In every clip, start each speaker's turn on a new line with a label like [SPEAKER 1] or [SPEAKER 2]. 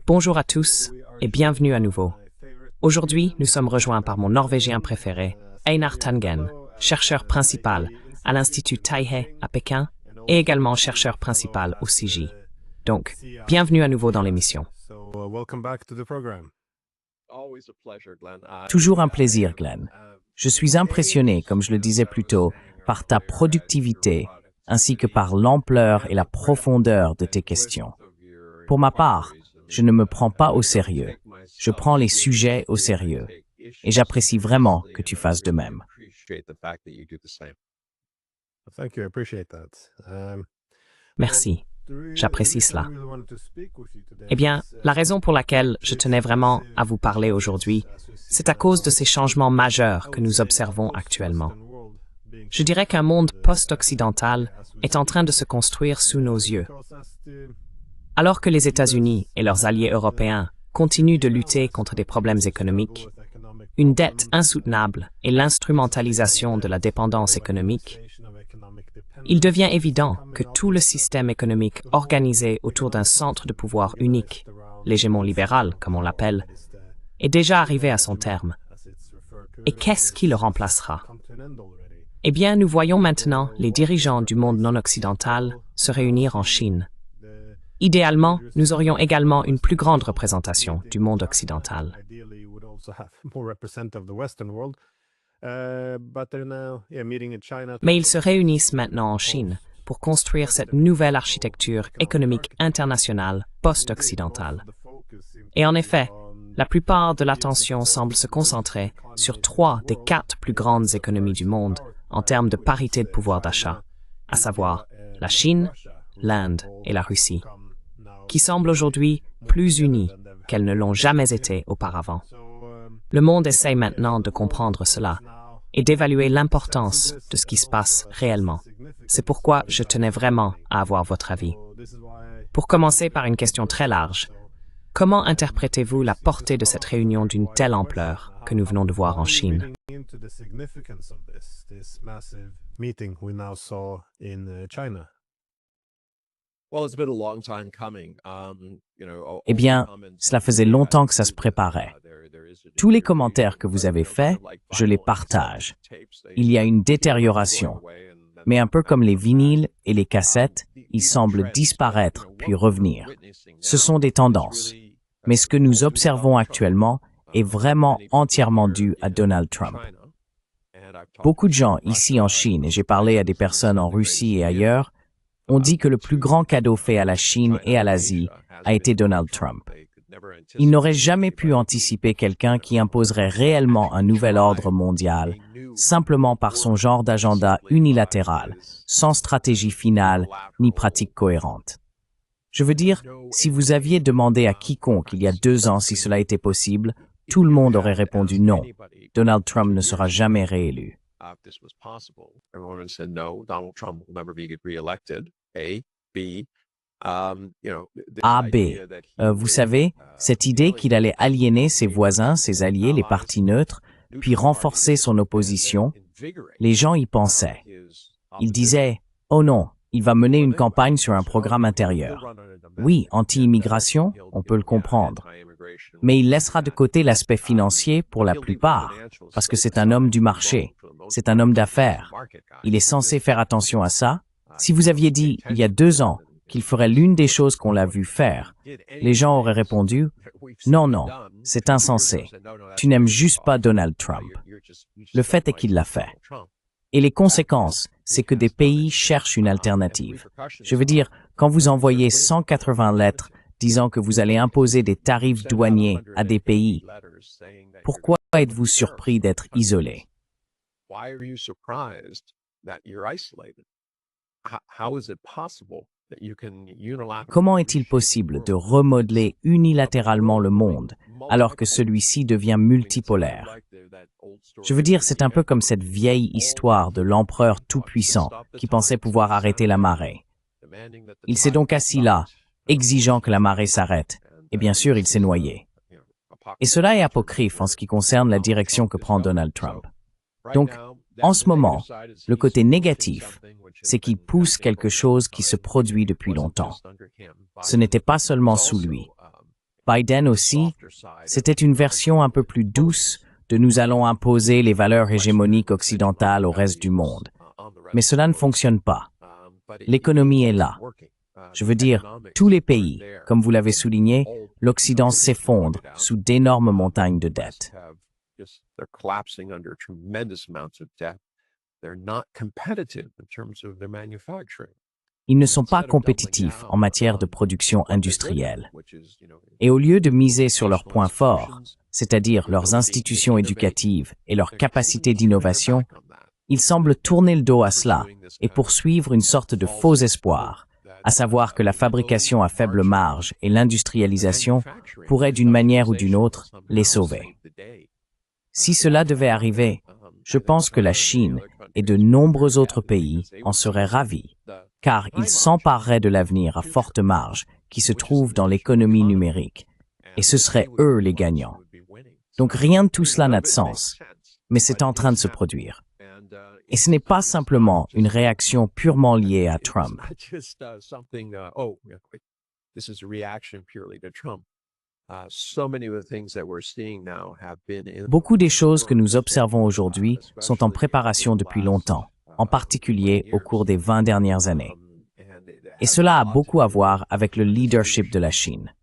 [SPEAKER 1] Bonjour à tous et bienvenue à nouveau. Aujourd'hui, nous sommes rejoints par mon Norvégien préféré, Einar Tangen, chercheur principal à l'Institut Taipei à Pékin et également chercheur principal au CIGI. Donc, bienvenue à nouveau dans l'émission.
[SPEAKER 2] Toujours un plaisir, Glenn. Je suis impressionné, comme je le disais plus tôt, par ta productivité, ainsi que par l'ampleur et la profondeur de tes questions. Pour ma part, je ne me prends pas au sérieux. Je prends les sujets au sérieux. Et j'apprécie vraiment que tu fasses de même.
[SPEAKER 1] Merci. J'apprécie cela. Eh bien, la raison pour laquelle je tenais vraiment à vous parler aujourd'hui, c'est à cause de ces changements majeurs que nous observons actuellement. Je dirais qu'un monde post-occidental est en train de se construire sous nos yeux. Alors que les États-Unis et leurs alliés européens continuent de lutter contre des problèmes économiques, une dette insoutenable et l'instrumentalisation de la dépendance économique, il devient évident que tout le système économique organisé autour d'un centre de pouvoir unique, l'hégémon libéral comme on l'appelle, est déjà arrivé à son terme. Et qu'est-ce qui le remplacera? Eh bien, nous voyons maintenant les dirigeants du monde non occidental se réunir en Chine. Idéalement, nous aurions également une plus grande représentation du monde occidental. Mais ils se réunissent maintenant en Chine pour construire cette nouvelle architecture économique internationale post-occidentale. Et en effet, la plupart de l'attention semble se concentrer sur 3 des 4 plus grandes économies du monde en termes de parité de pouvoir d'achat, à savoir la Chine, l'Inde et la Russie, qui semblent aujourd'hui plus unies qu'elles ne l'ont jamais été auparavant. Le monde essaye maintenant de comprendre cela et d'évaluer l'importance de ce qui se passe réellement. C'est pourquoi je tenais vraiment à avoir votre avis. Pour commencer par une question très large, comment interprétez-vous la portée de cette réunion d'une telle ampleur que nous venons de voir en Chine?
[SPEAKER 2] Eh bien, cela faisait longtemps que ça se préparait. Tous les commentaires que vous avez faits, je les partage. Il y a une détérioration. Mais un peu comme les vinyles et les cassettes, ils semblent disparaître puis revenir. Ce sont des tendances. Mais ce que nous observons actuellement est vraiment entièrement dû à Donald Trump. Beaucoup de gens ici en Chine, et j'ai parlé à des personnes en Russie et ailleurs, ont dit que le plus grand cadeau fait à la Chine et à l'Asie a été Donald Trump. Ils n'auraient jamais pu anticiper quelqu'un qui imposerait réellement un nouvel ordre mondial, simplement par son genre d'agenda unilatéral, sans stratégie finale ni pratique cohérente. Je veux dire, si vous aviez demandé à quiconque il y a 2 ans si cela était possible, tout le monde aurait répondu non. Donald Trump ne sera jamais réélu. A, B. Vous savez, cette idée qu'il allait aliéner ses voisins, ses alliés, les partis neutres, puis renforcer son opposition, les gens y pensaient. Ils disaient « Oh non, il va mener une campagne sur un programme intérieur. » Oui, anti-immigration, on peut le comprendre. Mais il laissera de côté l'aspect financier pour la plupart, parce que c'est un homme du marché, c'est un homme d'affaires. Il est censé faire attention à ça. Si vous aviez dit, il y a 2 ans, qu'il ferait l'une des choses qu'on l'a vu faire, les gens auraient répondu « Non, non, c'est insensé. Tu n'aimes juste pas Donald Trump. » Le fait est qu'il l'a fait. Et les conséquences, c'est que des pays cherchent une alternative. Je veux dire, quand vous envoyez 180 lettres disant que vous allez imposer des tarifs douaniers à des pays, pourquoi êtes-vous surpris d'être isolé? Comment est-il possible de remodeler unilatéralement le monde alors que celui-ci devient multipolaire? Je veux dire, c'est un peu comme cette vieille histoire de l'empereur tout-puissant qui pensait pouvoir arrêter la marée. Il s'est donc assis là, exigeant que la marée s'arrête, et bien sûr, il s'est noyé. Et cela est apocryphe en ce qui concerne la direction que prend Donald Trump. Donc, En ce moment, le côté négatif, c'est qu'il pousse quelque chose qui se produit depuis longtemps. Ce n'était pas seulement sous lui. Biden aussi, c'était une version un peu plus douce de nous allons imposer les valeurs hégémoniques occidentales au reste du monde. Mais cela ne fonctionne pas. L'économie est là. Je veux dire, tous les pays, comme vous l'avez souligné, l'Occident s'effondre sous d'énormes montagnes de dettes. Ils ne sont pas compétitifs en matière de production industrielle. Et au lieu de miser sur leurs points forts, c'est-à-dire leurs institutions éducatives et leur capacité d'innovation, ils semblent tourner le dos à cela et poursuivre une sorte de faux espoir, à savoir que la fabrication à faible marge et l'industrialisation pourraient d'une manière ou d'une autre les sauver. Si cela devait arriver, je pense que la Chine et de nombreux autres pays en seraient ravis, car ils s'empareraient de l'avenir à forte marge qui se trouve dans l'économie numérique, et ce seraient eux les gagnants. Donc rien de tout cela n'a de sens, mais c'est en train de se produire. Et ce n'est pas simplement une réaction purement liée à Trump. Beaucoup des choses que nous observons aujourd'hui sont en préparation depuis longtemps, en particulier au cours des 20 dernières années. Et cela a beaucoup à voir avec le leadership de la Chine.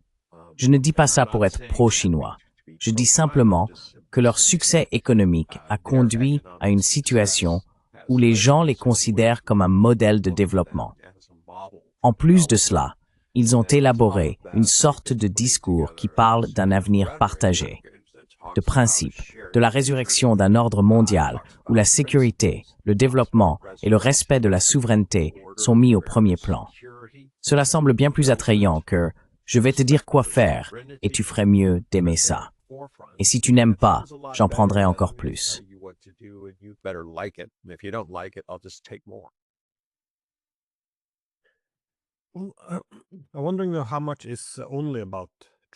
[SPEAKER 2] Je ne dis pas ça pour être pro-chinois. Je dis simplement que leur succès économique a conduit à une situation où les gens les considèrent comme un modèle de développement. En plus de cela, ils ont élaboré une sorte de discours qui parle d'un avenir partagé, de principe, de la résurrection d'un ordre mondial où la sécurité, le développement et le respect de la souveraineté sont mis au premier plan. Cela semble bien plus attrayant que « je vais te dire quoi faire et tu ferais mieux d'aimer ça ». Et si tu n'aimes pas, j'en prendrai encore plus.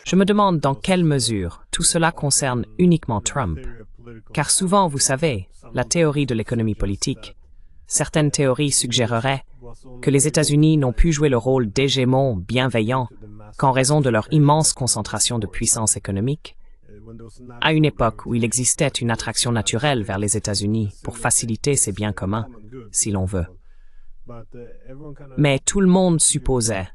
[SPEAKER 1] Je me demande dans quelle mesure tout cela concerne uniquement Trump. Car souvent, vous savez, la théorie de l'économie politique, certaines théories suggéreraient que les États-Unis n'ont pu jouer le rôle d'hégémon bienveillant qu'en raison de leur immense concentration de puissance économique, à une époque où il existait une attraction naturelle vers les États-Unis pour faciliter ses biens communs, si l'on veut. Mais tout le monde supposait,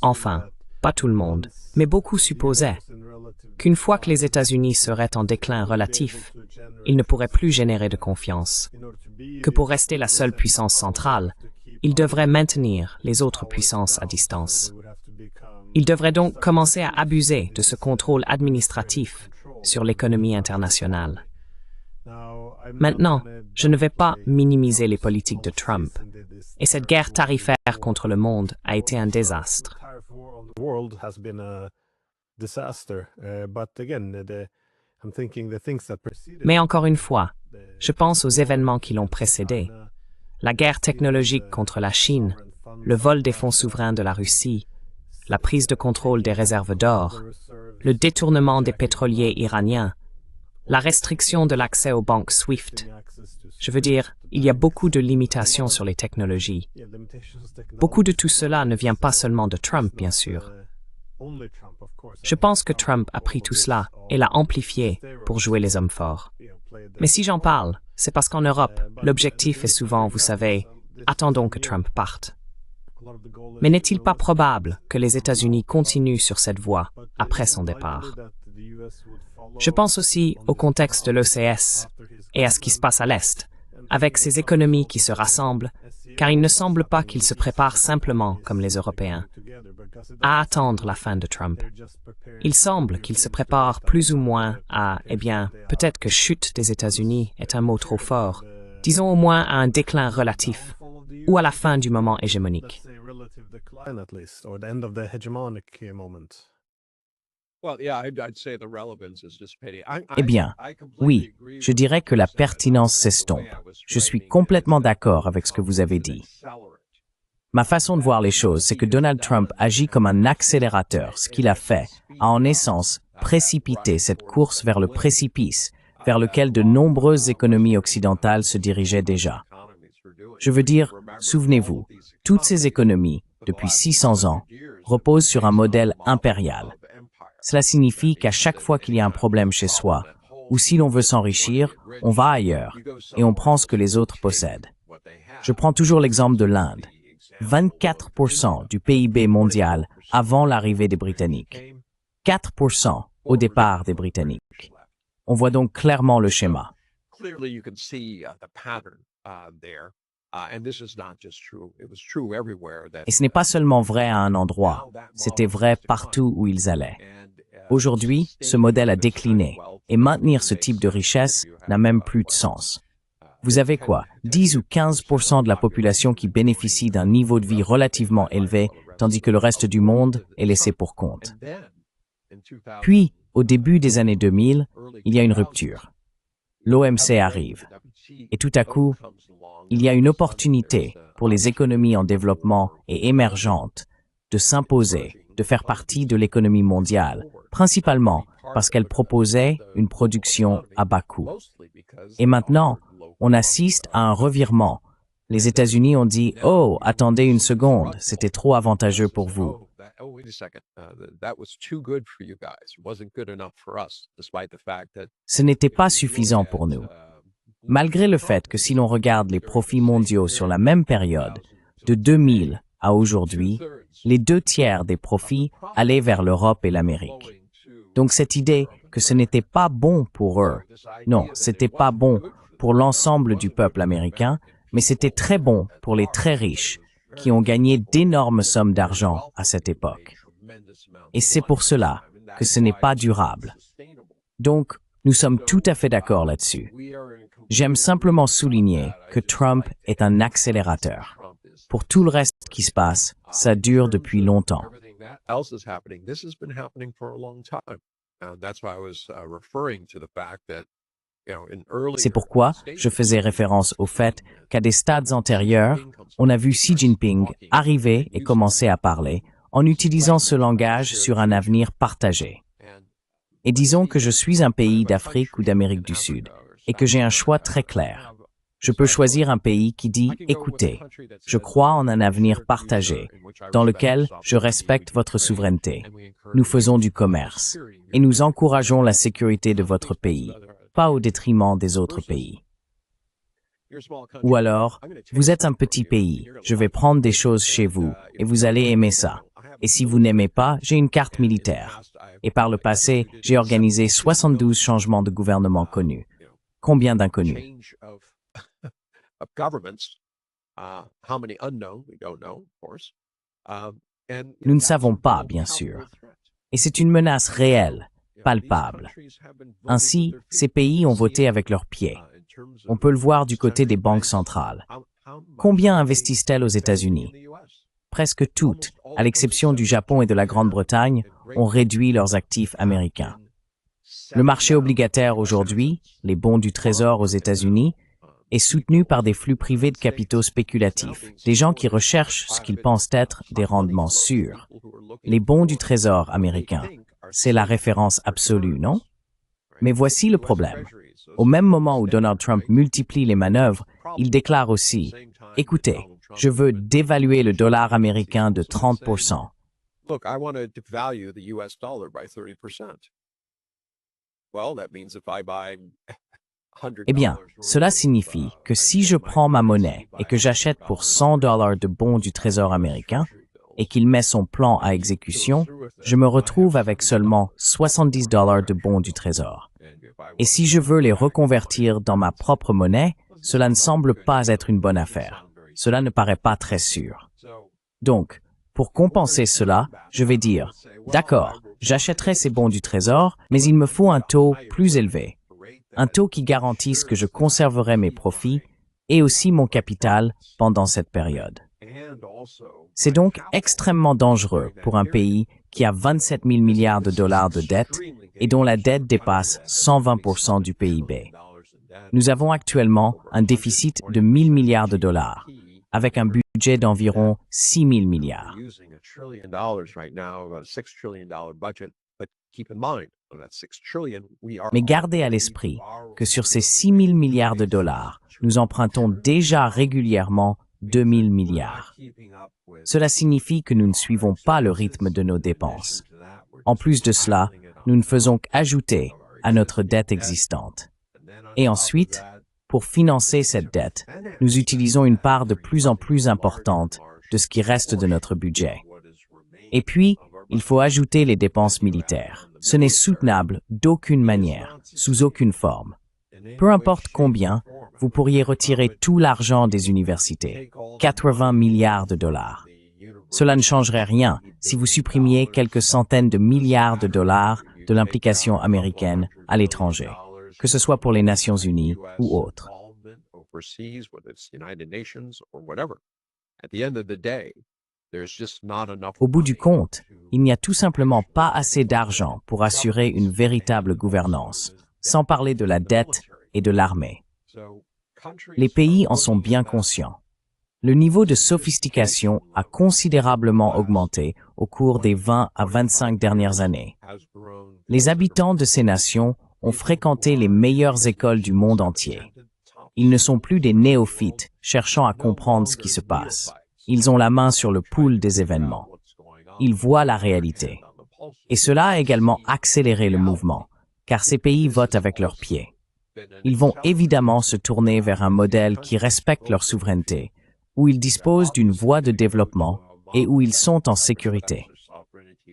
[SPEAKER 1] enfin, pas tout le monde, mais beaucoup supposaient, qu'une fois que les États-Unis seraient en déclin relatif, ils ne pourraient plus générer de confiance, que pour rester la seule puissance centrale, ils devraient maintenir les autres puissances à distance. Ils devraient donc commencer à abuser de ce contrôle administratif sur l'économie internationale. Maintenant, je ne vais pas minimiser les politiques de Trump, et cette guerre tarifaire contre le monde a été un désastre. Mais encore une fois, je pense aux événements qui l'ont précédé. La guerre technologique contre la Chine, le vol des fonds souverains de la Russie, la prise de contrôle des réserves d'or, le détournement des pétroliers iraniens, la restriction de l'accès aux banques SWIFT. Je veux dire, il y a beaucoup de limitations sur les technologies. Beaucoup de tout cela ne vient pas seulement de Trump, bien sûr. Je pense que Trump a pris tout cela et l'a amplifié pour jouer les hommes forts. Mais si j'en parle, c'est parce qu'en Europe, l'objectif est souvent, vous savez, attendons que Trump parte. Mais n'est-il pas probable que les États-Unis continuent sur cette voie après son départ? Je pense aussi au contexte de l'OCS et à ce qui se passe à l'Est, avec ces économies qui se rassemblent, car il ne semble pas qu'ils se préparent simplement, comme les Européens, à attendre la fin de Trump. Il semble qu'ils se préparent plus ou moins à, peut-être que chute des États-Unis est un mot trop fort, disons au moins à un déclin relatif, ou à la fin du moment hégémonique.
[SPEAKER 2] Eh bien, oui, je dirais que la pertinence s'estompe. Je suis complètement d'accord avec ce que vous avez dit. Ma façon de voir les choses, c'est que Donald Trump agit comme un accélérateur. Ce qu'il a fait a en essence précipité cette course vers le précipice vers lequel de nombreuses économies occidentales se dirigeaient déjà. Je veux dire, souvenez-vous, toutes ces économies, depuis 600 ans, reposent sur un modèle impérial. Cela signifie qu'à chaque fois qu'il y a un problème chez soi, ou si l'on veut s'enrichir, on va ailleurs et on prend ce que les autres possèdent. Je prends toujours l'exemple de l'Inde. 24% du PIB mondial avant l'arrivée des Britanniques. 4% au départ des Britanniques. On voit donc clairement le schéma. Et ce n'est pas seulement vrai à un endroit, c'était vrai partout où ils allaient. Aujourd'hui, ce modèle a décliné, et maintenir ce type de richesse n'a même plus de sens. Vous avez quoi? 10 ou 15% de la population qui bénéficie d'un niveau de vie relativement élevé, tandis que le reste du monde est laissé pour compte. Puis, au début des années 2000, il y a une rupture. L'OMC arrive. Et tout à coup, il y a une opportunité pour les économies en développement et émergentes de s'imposer, de faire partie de l'économie mondiale, principalement parce qu'elles proposaient une production à bas coût. Et maintenant, on assiste à un revirement. Les États-Unis ont dit « Oh, attendez une seconde, c'était trop avantageux pour vous. » Ce n'était pas suffisant pour nous. Malgré le fait que si l'on regarde les profits mondiaux sur la même période, de 2000 à aujourd'hui, les 2/3 des profits allaient vers l'Europe et l'Amérique. Donc cette idée que ce n'était pas bon pour eux, non, c'était pas bon pour l'ensemble du peuple américain, mais c'était très bon pour les très riches, qui ont gagné d'énormes sommes d'argent à cette époque. Et c'est pour cela que ce n'est pas durable. Donc, nous sommes tout à fait d'accord là-dessus. J'aime simplement souligner que Trump est un accélérateur. Pour tout le reste qui se passe, ça dure depuis longtemps. C'est pourquoi je faisais référence au fait qu'à des stades antérieurs, on a vu Xi Jinping arriver et commencer à parler en utilisant ce langage sur un avenir partagé. Et disons que je suis un pays d'Afrique ou d'Amérique du Sud et que j'ai un choix très clair. Je peux choisir un pays qui dit « Écoutez, je crois en un avenir partagé, dans lequel je respecte votre souveraineté. Nous faisons du commerce et nous encourageons la sécurité de votre pays, pas au détriment des autres pays. » Ou alors, vous êtes un petit pays, je vais prendre des choses chez vous et vous allez aimer ça. Et si vous n'aimez pas, j'ai une carte militaire. Et par le passé, j'ai organisé 72 changements de gouvernement connus. Combien d'inconnus? Nous ne savons pas, bien sûr. Et c'est une menace réelle, palpable. Ainsi, ces pays ont voté avec leurs pieds. On peut le voir du côté des banques centrales. Combien investissent-elles aux États-Unis? Presque toutes, à l'exception du Japon et de la Grande-Bretagne, ont réduit leurs actifs américains. Le marché obligataire aujourd'hui, les bons du Trésor aux États-Unis, est soutenu par des flux privés de capitaux spéculatifs, des gens qui recherchent ce qu'ils pensent être des rendements sûrs. Les bons du Trésor américains, c'est la référence absolue, non? Mais voici le problème. Au même moment où Donald Trump multiplie les manœuvres, il déclare aussi « Écoutez, je veux dévaluer le dollar américain de 30%. » Eh bien, cela signifie que si je prends ma monnaie et que j'achète pour $100 de bons du Trésor américain et qu'il met son plan à exécution, je me retrouve avec seulement $70 de bons du Trésor. Et si je veux les reconvertir dans ma propre monnaie, cela ne semble pas être une bonne affaire. Cela ne paraît pas très sûr. Donc, pour compenser cela, je vais dire, d'accord, j'achèterai ces bons du Trésor, mais il me faut un taux plus élevé. Un taux qui garantisse que je conserverai mes profits et aussi mon capital pendant cette période. C'est donc extrêmement dangereux pour un pays qui a 27 000 milliards de dollars de dette et dont la dette dépasse 120% du PIB. Nous avons actuellement un déficit de 1 000 milliards de dollars, avec un budget d'environ 6 000 milliards. Mais gardez à l'esprit que sur ces 6 000 milliards de dollars, nous empruntons déjà régulièrement 2 000 milliards. Cela signifie que nous ne suivons pas le rythme de nos dépenses. En plus de cela, nous ne faisons qu'ajouter à notre dette existante. Et ensuite, pour financer cette dette, nous utilisons une part de plus en plus importante de ce qui reste de notre budget. Et puis, il faut ajouter les dépenses militaires. Ce n'est soutenable d'aucune manière, sous aucune forme. Peu importe combien, vous pourriez retirer tout l'argent des universités, 80 milliards de dollars. Cela ne changerait rien si vous supprimiez quelques centaines de milliards de dollars de l'implication américaine à l'étranger, que ce soit pour les Nations Unies ou autres. Au bout du compte, il n'y a tout simplement pas assez d'argent pour assurer une véritable gouvernance, sans parler de la dette et de l'armée. Les pays en sont bien conscients. Le niveau de sophistication a considérablement augmenté au cours des 20 à 25 dernières années. Les habitants de ces nations ont fréquenté les meilleures écoles du monde entier. Ils ne sont plus des néophytes cherchant à comprendre ce qui se passe. Ils ont la main sur le pouls des événements. Ils voient la réalité. Et cela a également accéléré le mouvement, car ces pays votent avec leurs pieds. Ils vont évidemment se tourner vers un modèle qui respecte leur souveraineté, où ils disposent d'une voie de développement et où ils sont en sécurité.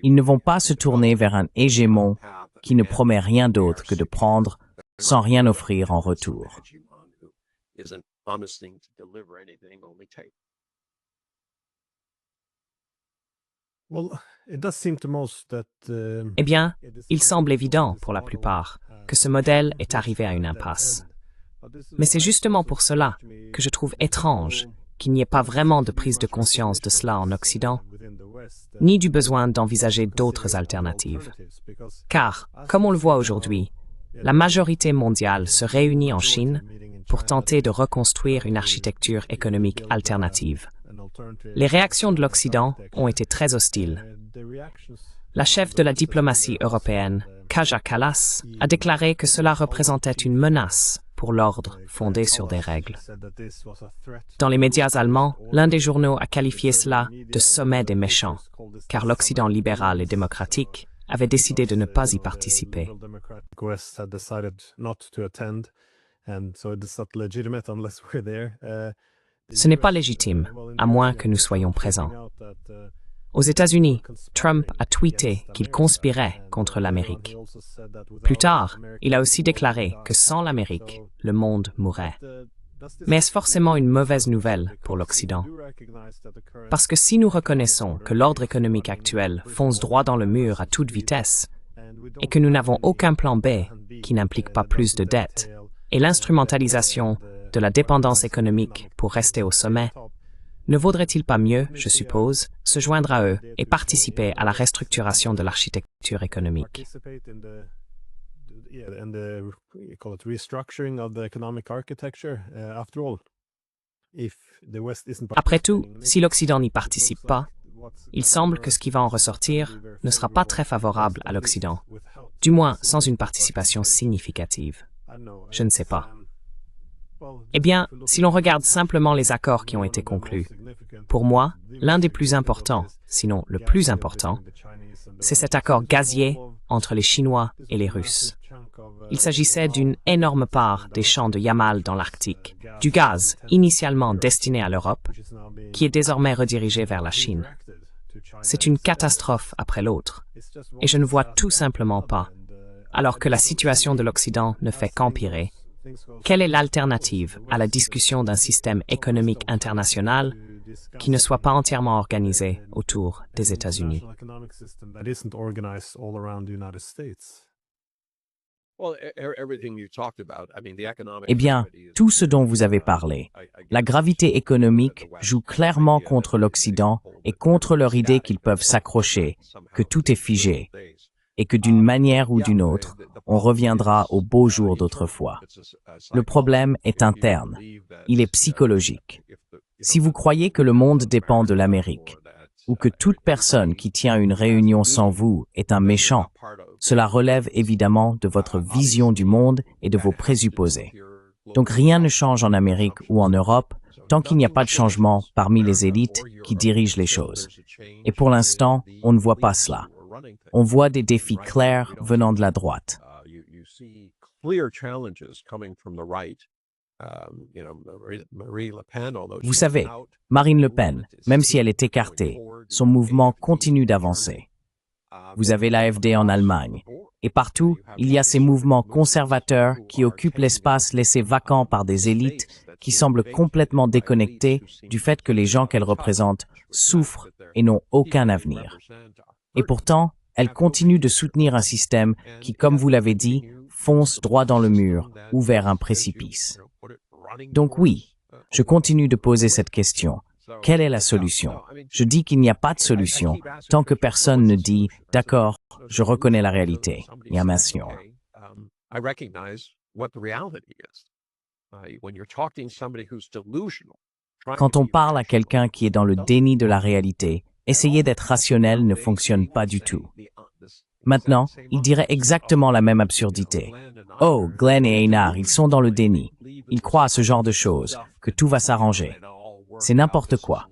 [SPEAKER 2] Ils ne vont pas se tourner vers un hégémon qui ne promet rien d'autre que de prendre sans rien offrir en retour.
[SPEAKER 1] Eh bien, il semble évident pour la plupart que ce modèle est arrivé à une impasse. Mais c'est justement pour cela que je trouve étrange qu'il n'y ait pas vraiment de prise de conscience de cela en Occident, ni du besoin d'envisager d'autres alternatives. Car, comme on le voit aujourd'hui, la majorité mondiale se réunit en Chine pour tenter de reconstruire une architecture économique alternative. Les réactions de l'Occident ont été très hostiles. La chef de la diplomatie européenne, Kaja Kallas, a déclaré que cela représentait une menace pour l'ordre fondé sur des règles. Dans les médias allemands, l'un des journaux a qualifié cela de sommet des méchants, car l'Occident libéral et démocratique avait décidé de ne pas y participer. Ce n'est pas légitime, à moins que nous soyons présents. Aux États-Unis, Trump a tweeté qu'il conspirait contre l'Amérique. Plus tard, il a aussi déclaré que sans l'Amérique, le monde mourrait. Mais est-ce forcément une mauvaise nouvelle pour l'Occident? Parce que si nous reconnaissons que l'ordre économique actuel fonce droit dans le mur à toute vitesse et que nous n'avons aucun plan B qui n'implique pas plus de dettes et l'instrumentalisation de la dépendance économique pour rester au sommet, ne vaudrait-il pas mieux, je suppose, se joindre à eux et participer à la restructuration de l'architecture économique? Après tout, si l'Occident n'y participe pas, il semble que ce qui va en ressortir ne sera pas très favorable à l'Occident, du moins sans une participation significative. Je ne sais pas. Eh bien, si l'on regarde simplement les accords qui ont été conclus, pour moi, l'un des plus importants, sinon le plus important, c'est cet accord gazier entre les Chinois et les Russes. Il s'agissait d'une énorme part des champs de Yamal dans l'Arctique, du gaz initialement destiné à l'Europe, qui est désormais redirigé vers la Chine. C'est une catastrophe après l'autre, et je ne vois tout simplement pas, alors que la situation de l'Occident ne fait qu'empirer, quelle est l'alternative à la discussion d'un système économique international qui ne soit pas entièrement organisé autour des États-Unis?
[SPEAKER 2] Eh bien, tout ce dont vous avez parlé, la gravité économique joue clairement contre l'Occident et contre leur idée qu'ils peuvent s'accrocher, que tout est figé, et que d'une manière ou d'une autre, on reviendra aux beaux jours d'autrefois. Le problème est interne, il est psychologique. Si vous croyez que le monde dépend de l'Amérique, ou que toute personne qui tient une réunion sans vous est un méchant, Cela relève évidemment de votre vision du monde et de vos présupposés. Donc rien ne change en Amérique ou en Europe tant qu'il n'y a pas de changement parmi les élites qui dirigent les choses. Et pour l'instant, on ne voit pas cela. On voit des défis clairs venant de la droite. Vous savez, Marine Le Pen, même si elle est écartée, son mouvement continue d'avancer. Vous avez l'AfD en Allemagne. Et partout, il y a ces mouvements conservateurs qui occupent l'espace laissé vacant par des élites qui semblent complètement déconnectées du fait que les gens qu'elles représentent souffrent et n'ont aucun avenir. Et pourtant, elles continuent de soutenir un système qui, comme vous l'avez dit, fonce droit dans le mur ou vers un précipice. Donc oui, je continue de poser cette question. Quelle est la solution? Je dis qu'il n'y a pas de solution tant que personne ne dit « D'accord, je reconnais la réalité ». Yamation. Quand on parle à quelqu'un qui est dans le déni de la réalité, essayer d'être rationnel ne fonctionne pas du tout. Maintenant, il dirait exactement la même absurdité. Oh, Glenn et Einar, ils sont dans le déni. Ils croient à ce genre de choses, que tout va s'arranger. C'est n'importe quoi.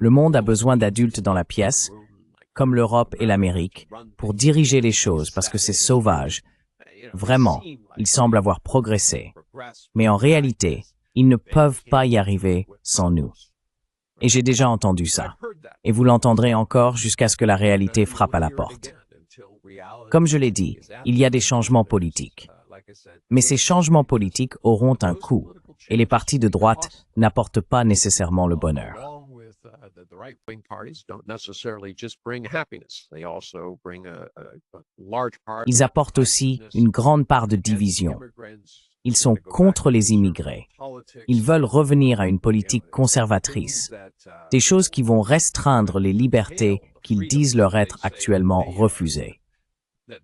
[SPEAKER 2] Le monde a besoin d'adultes dans la pièce, comme l'Europe et l'Amérique, pour diriger les choses parce que c'est sauvage. Vraiment, ils semblent avoir progressé. Mais en réalité, ils ne peuvent pas y arriver sans nous. Et j'ai déjà entendu ça. Et vous l'entendrez encore jusqu'à ce que la réalité frappe à la porte. Comme je l'ai dit, il y a des changements politiques. Mais ces changements politiques auront un coût, et les partis de droite n'apportent pas nécessairement le bonheur. Ils apportent aussi une grande part de division. Ils sont contre les immigrés. Ils veulent revenir à une politique conservatrice, des choses qui vont restreindre les libertés qu'ils disent leur être actuellement refusées.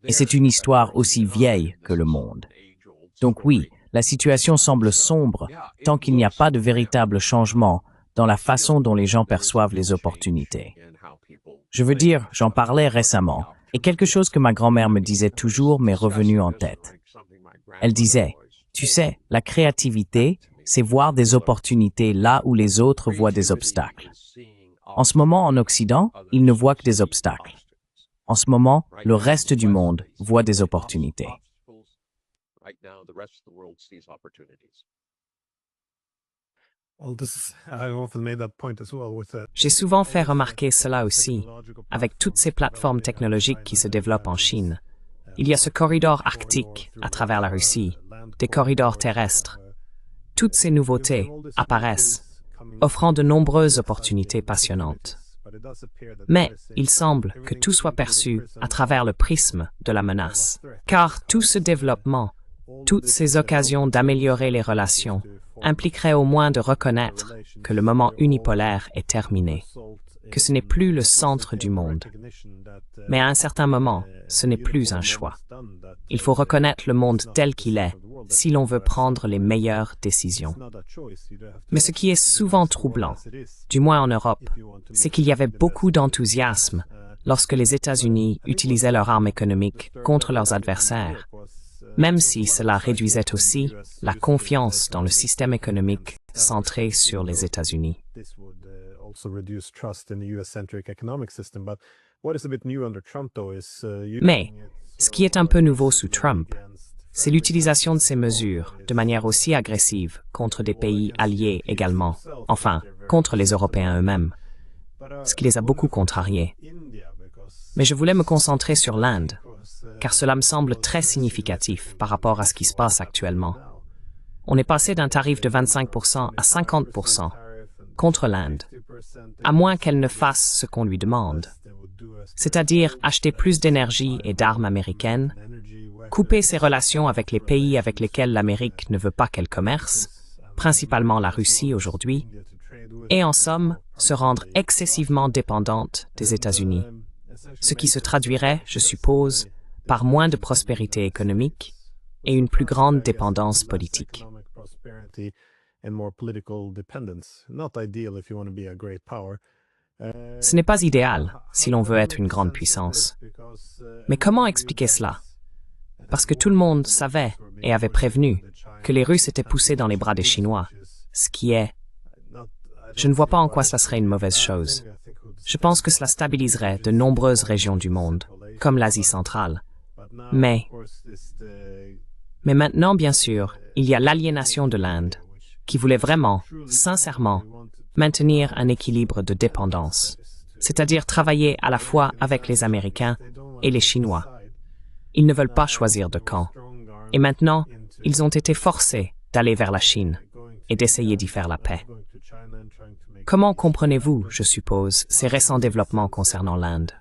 [SPEAKER 2] Et c'est une histoire aussi vieille que le monde. Donc oui, la situation semble sombre tant qu'il n'y a pas de véritable changement dans la façon dont les gens perçoivent les opportunités. Je veux dire, j'en parlais récemment, et quelque chose que ma grand-mère me disait toujours m'est revenu en tête. Elle disait, « Tu sais, la créativité, c'est voir des opportunités là où les autres voient des obstacles. En ce moment, en Occident, ils ne voient que des obstacles. En ce moment, le reste du monde voit des opportunités. »
[SPEAKER 1] J'ai souvent fait remarquer cela aussi, avec toutes ces plateformes technologiques qui se développent en Chine. Il y a ce corridor arctique à travers la Russie, des corridors terrestres. Toutes ces nouveautés apparaissent, offrant de nombreuses opportunités passionnantes. Mais il semble que tout soit perçu à travers le prisme de la menace, car tout ce développement, toutes ces occasions d'améliorer les relations, impliquerait au moins de reconnaître que le moment unipolaire est terminé, que ce n'est plus le centre du monde. Mais à un certain moment, ce n'est plus un choix. Il faut reconnaître le monde tel qu'il est si l'on veut prendre les meilleures décisions. Mais ce qui est souvent troublant, du moins en Europe, c'est qu'il y avait beaucoup d'enthousiasme lorsque les États-Unis utilisaient leur arme économique contre leurs adversaires, même si cela réduisait aussi la confiance dans le système économique centré sur les États-Unis. Mais, ce qui est un peu nouveau sous Trump, c'est l'utilisation de ces mesures de manière aussi agressive contre des pays alliés également, enfin, contre les Européens eux-mêmes, ce qui les a beaucoup contrariés. Mais je voulais me concentrer sur l'Inde, car cela me semble très significatif par rapport à ce qui se passe actuellement. On est passé d'un tarif de 25% à 50% contre l'Inde, à moins qu'elle ne fasse ce qu'on lui demande, c'est-à-dire acheter plus d'énergie et d'armes américaines, couper ses relations avec les pays avec lesquels l'Amérique ne veut pas qu'elle commerce, principalement la Russie aujourd'hui, et en somme, se rendre excessivement dépendante des États-Unis, ce qui se traduirait, je suppose, par moins de prospérité économique et une plus grande dépendance politique. Ce n'est pas idéal si l'on veut être une grande puissance. Mais comment expliquer cela? Parce que tout le monde savait et avait prévenu que les Russes étaient poussés dans les bras des Chinois, ce qui est... Je ne vois pas en quoi cela serait une mauvaise chose. Je pense que cela stabiliserait de nombreuses régions du monde, comme l'Asie centrale. Mais maintenant, bien sûr, il y a l'aliénation de l'Inde, qui voulait vraiment, sincèrement, maintenir un équilibre de dépendance, c'est-à-dire travailler à la fois avec les Américains et les Chinois. Ils ne veulent pas choisir de camp. Et maintenant, ils ont été forcés d'aller vers la Chine et d'essayer d'y faire la paix. Comment comprenez-vous, je suppose, ces récents développements concernant l'Inde?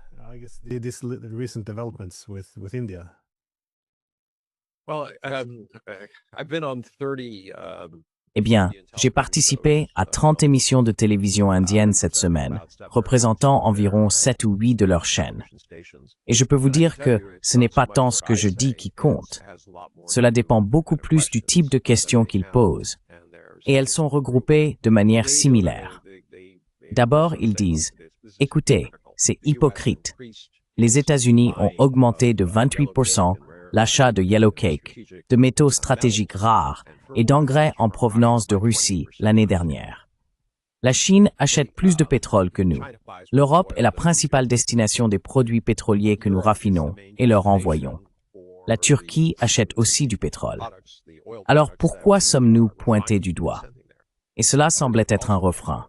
[SPEAKER 2] Eh bien, j'ai participé à 30 émissions de télévision indiennes cette semaine, représentant environ 7 ou 8 de leurs chaînes. Et je peux vous dire que ce n'est pas tant ce que je dis qui compte. Cela dépend beaucoup plus du type de questions qu'ils posent. Et elles sont regroupées de manière similaire. D'abord, ils disent « Écoutez, c'est hypocrite. Les États-Unis ont augmenté de 28% l'achat de Yellow Cake, de métaux stratégiques rares et d'engrais en provenance de Russie l'année dernière. La Chine achète plus de pétrole que nous. L'Europe est la principale destination des produits pétroliers que nous raffinons et leur envoyons. La Turquie achète aussi du pétrole. Alors pourquoi sommes-nous pointés du doigt? Et cela semblait être un refrain.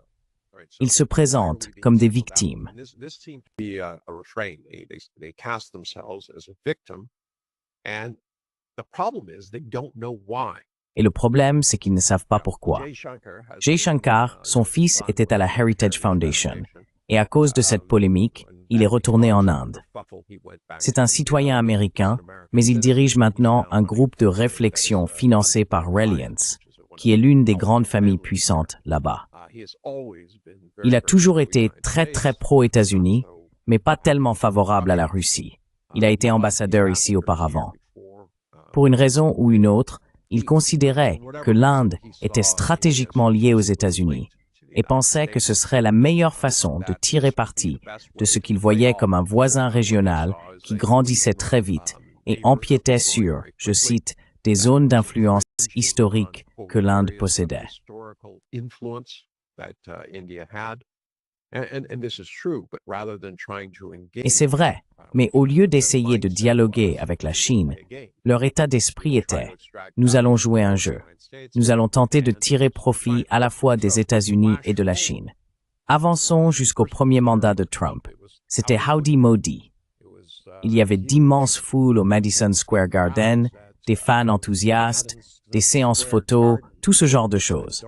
[SPEAKER 2] Ils se présentent comme des victimes. Et le problème, c'est qu'ils ne savent pas pourquoi. Jay Shankar, son fils, était à la Heritage Foundation. Et à cause de cette polémique, il est retourné en Inde. C'est un citoyen américain, mais il dirige maintenant un groupe de réflexion financé par Reliance, qui est l'une des grandes familles puissantes là-bas. Il a toujours été très pro-États-Unis, mais pas tellement favorable à la Russie. Il a été ambassadeur ici auparavant. Pour une raison ou une autre, il considérait que l'Inde était stratégiquement liée aux États-Unis et pensait que ce serait la meilleure façon de tirer parti de ce qu'il voyait comme un voisin régional qui grandissait très vite et empiétait sur, je cite, des zones d'influence historiques que l'Inde possédait. Et c'est vrai, mais au lieu d'essayer de dialoguer avec la Chine, leur état d'esprit était « nous allons jouer un jeu. Nous allons tenter de tirer profit à la fois des États-Unis et de la Chine. Avançons jusqu'au premier mandat de Trump. C'était Howdy Modi. Il y avait d'immenses foules au Madison Square Garden, des fans enthousiastes, des séances photos, tout ce genre de choses.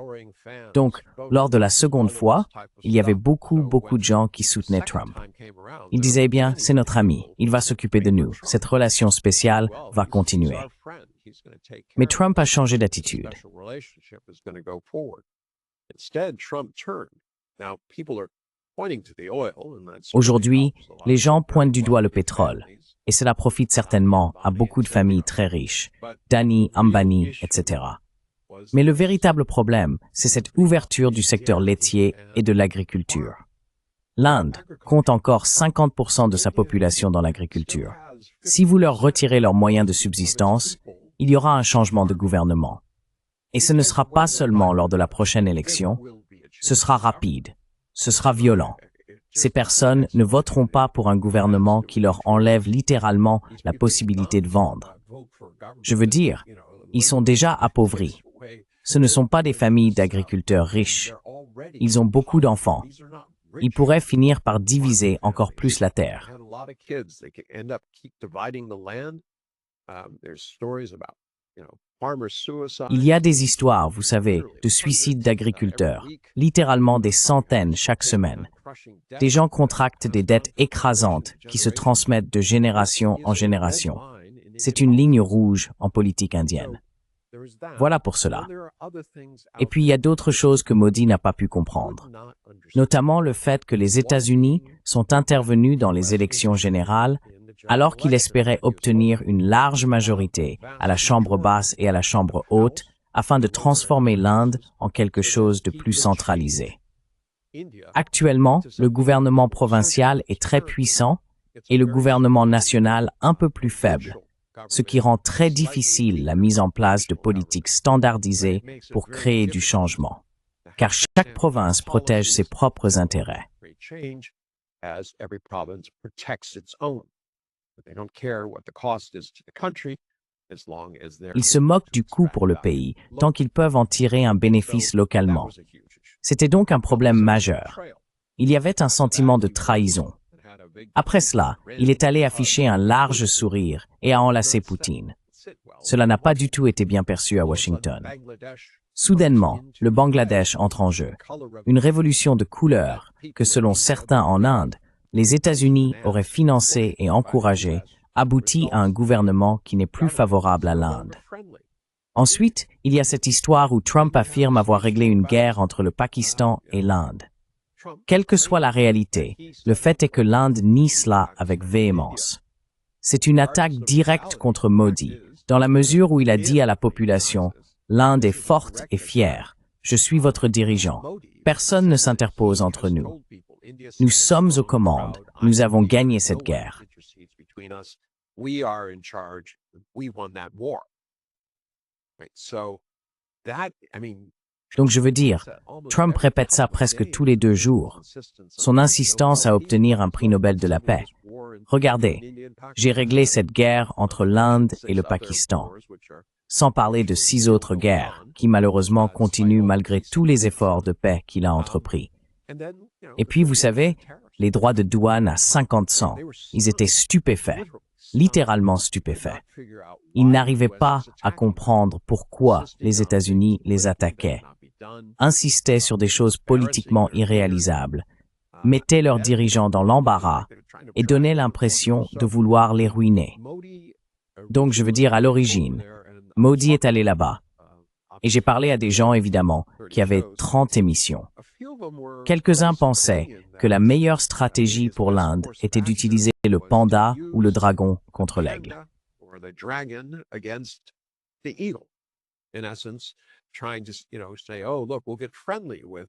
[SPEAKER 2] Donc, lors de la seconde fois, il y avait beaucoup de gens qui soutenaient Trump. Ils disaient, eh bien, c'est notre ami, il va s'occuper de nous, cette relation spéciale va continuer. Mais Trump a changé d'attitude. Aujourd'hui, les gens pointent du doigt le pétrole, et cela profite certainement à beaucoup de familles très riches, Adani, Ambani, etc. Mais le véritable problème, c'est cette ouverture du secteur laitier et de l'agriculture. L'Inde compte encore 50% de sa population dans l'agriculture. Si vous leur retirez leurs moyens de subsistance, il y aura un changement de gouvernement. Et ce ne sera pas seulement lors de la prochaine élection, ce sera rapide, ce sera violent. Ces personnes ne voteront pas pour un gouvernement qui leur enlève littéralement la possibilité de vendre. Je veux dire, ils sont déjà appauvris. Ce ne sont pas des familles d'agriculteurs riches. Ils ont beaucoup d'enfants. Ils pourraient finir par diviser encore plus la terre. Il y a des histoires, vous savez, de suicides d'agriculteurs, littéralement des centaines chaque semaine. Des gens contractent des dettes écrasantes qui se transmettent de génération en génération. C'est une ligne rouge en politique indienne. Voilà pour cela. Et puis il y a d'autres choses que Modi n'a pas pu comprendre, notamment le fait que les États-Unis sont intervenus dans les élections générales alors qu'il espérait obtenir une large majorité à la Chambre basse et à la Chambre haute afin de transformer l'Inde en quelque chose de plus centralisé. Actuellement, le gouvernement provincial est très puissant, et le gouvernement national un peu plus faible, ce qui rend très difficile la mise en place de politiques standardisées pour créer du changement, car chaque province protège ses propres intérêts. Ils se moquent du coût pour le pays tant qu'ils peuvent en tirer un bénéfice localement. C'était donc un problème majeur. Il y avait un sentiment de trahison. Après cela, il est allé afficher un large sourire et a enlacé Poutine. Cela n'a pas du tout été bien perçu à Washington. Soudainement, le Bangladesh entre en jeu. Une révolution de couleur que, selon certains en Inde, les États-Unis auraient financé et encouragé, aboutit à un gouvernement qui n'est plus favorable à l'Inde. Ensuite, il y a cette histoire où Trump affirme avoir réglé une guerre entre le Pakistan et l'Inde. Quelle que soit la réalité, le fait est que l'Inde nie cela avec véhémence. C'est une attaque directe contre Modi, dans la mesure où il a dit à la population « L'Inde est forte et fière. Je suis votre dirigeant. Personne ne s'interpose entre nous. Nous sommes aux commandes. Nous avons gagné cette guerre. » Donc je veux dire, Trump répète ça presque tous les 2 jours. Son insistance à obtenir un prix Nobel de la paix. Regardez, j'ai réglé cette guerre entre l'Inde et le Pakistan. Sans parler de 6 autres guerres qui malheureusement continuent malgré tous les efforts de paix qu'il a entrepris. Et puis vous savez, les droits de douane à 50 cents, ils étaient stupéfaits, littéralement stupéfaits. Ils n'arrivaient pas à comprendre pourquoi les États-Unis les attaquaient, insistaient sur des choses politiquement irréalisables, mettaient leurs dirigeants dans l'embarras et donnaient l'impression de vouloir les ruiner. Donc je veux dire à l'origine, Modi est allé là-bas. Et j'ai parlé à des gens, évidemment, qui avaient 30 émissions. Quelques-uns pensaient que la meilleure stratégie pour l'Inde était d'utiliser le panda ou le dragon contre l'aigle.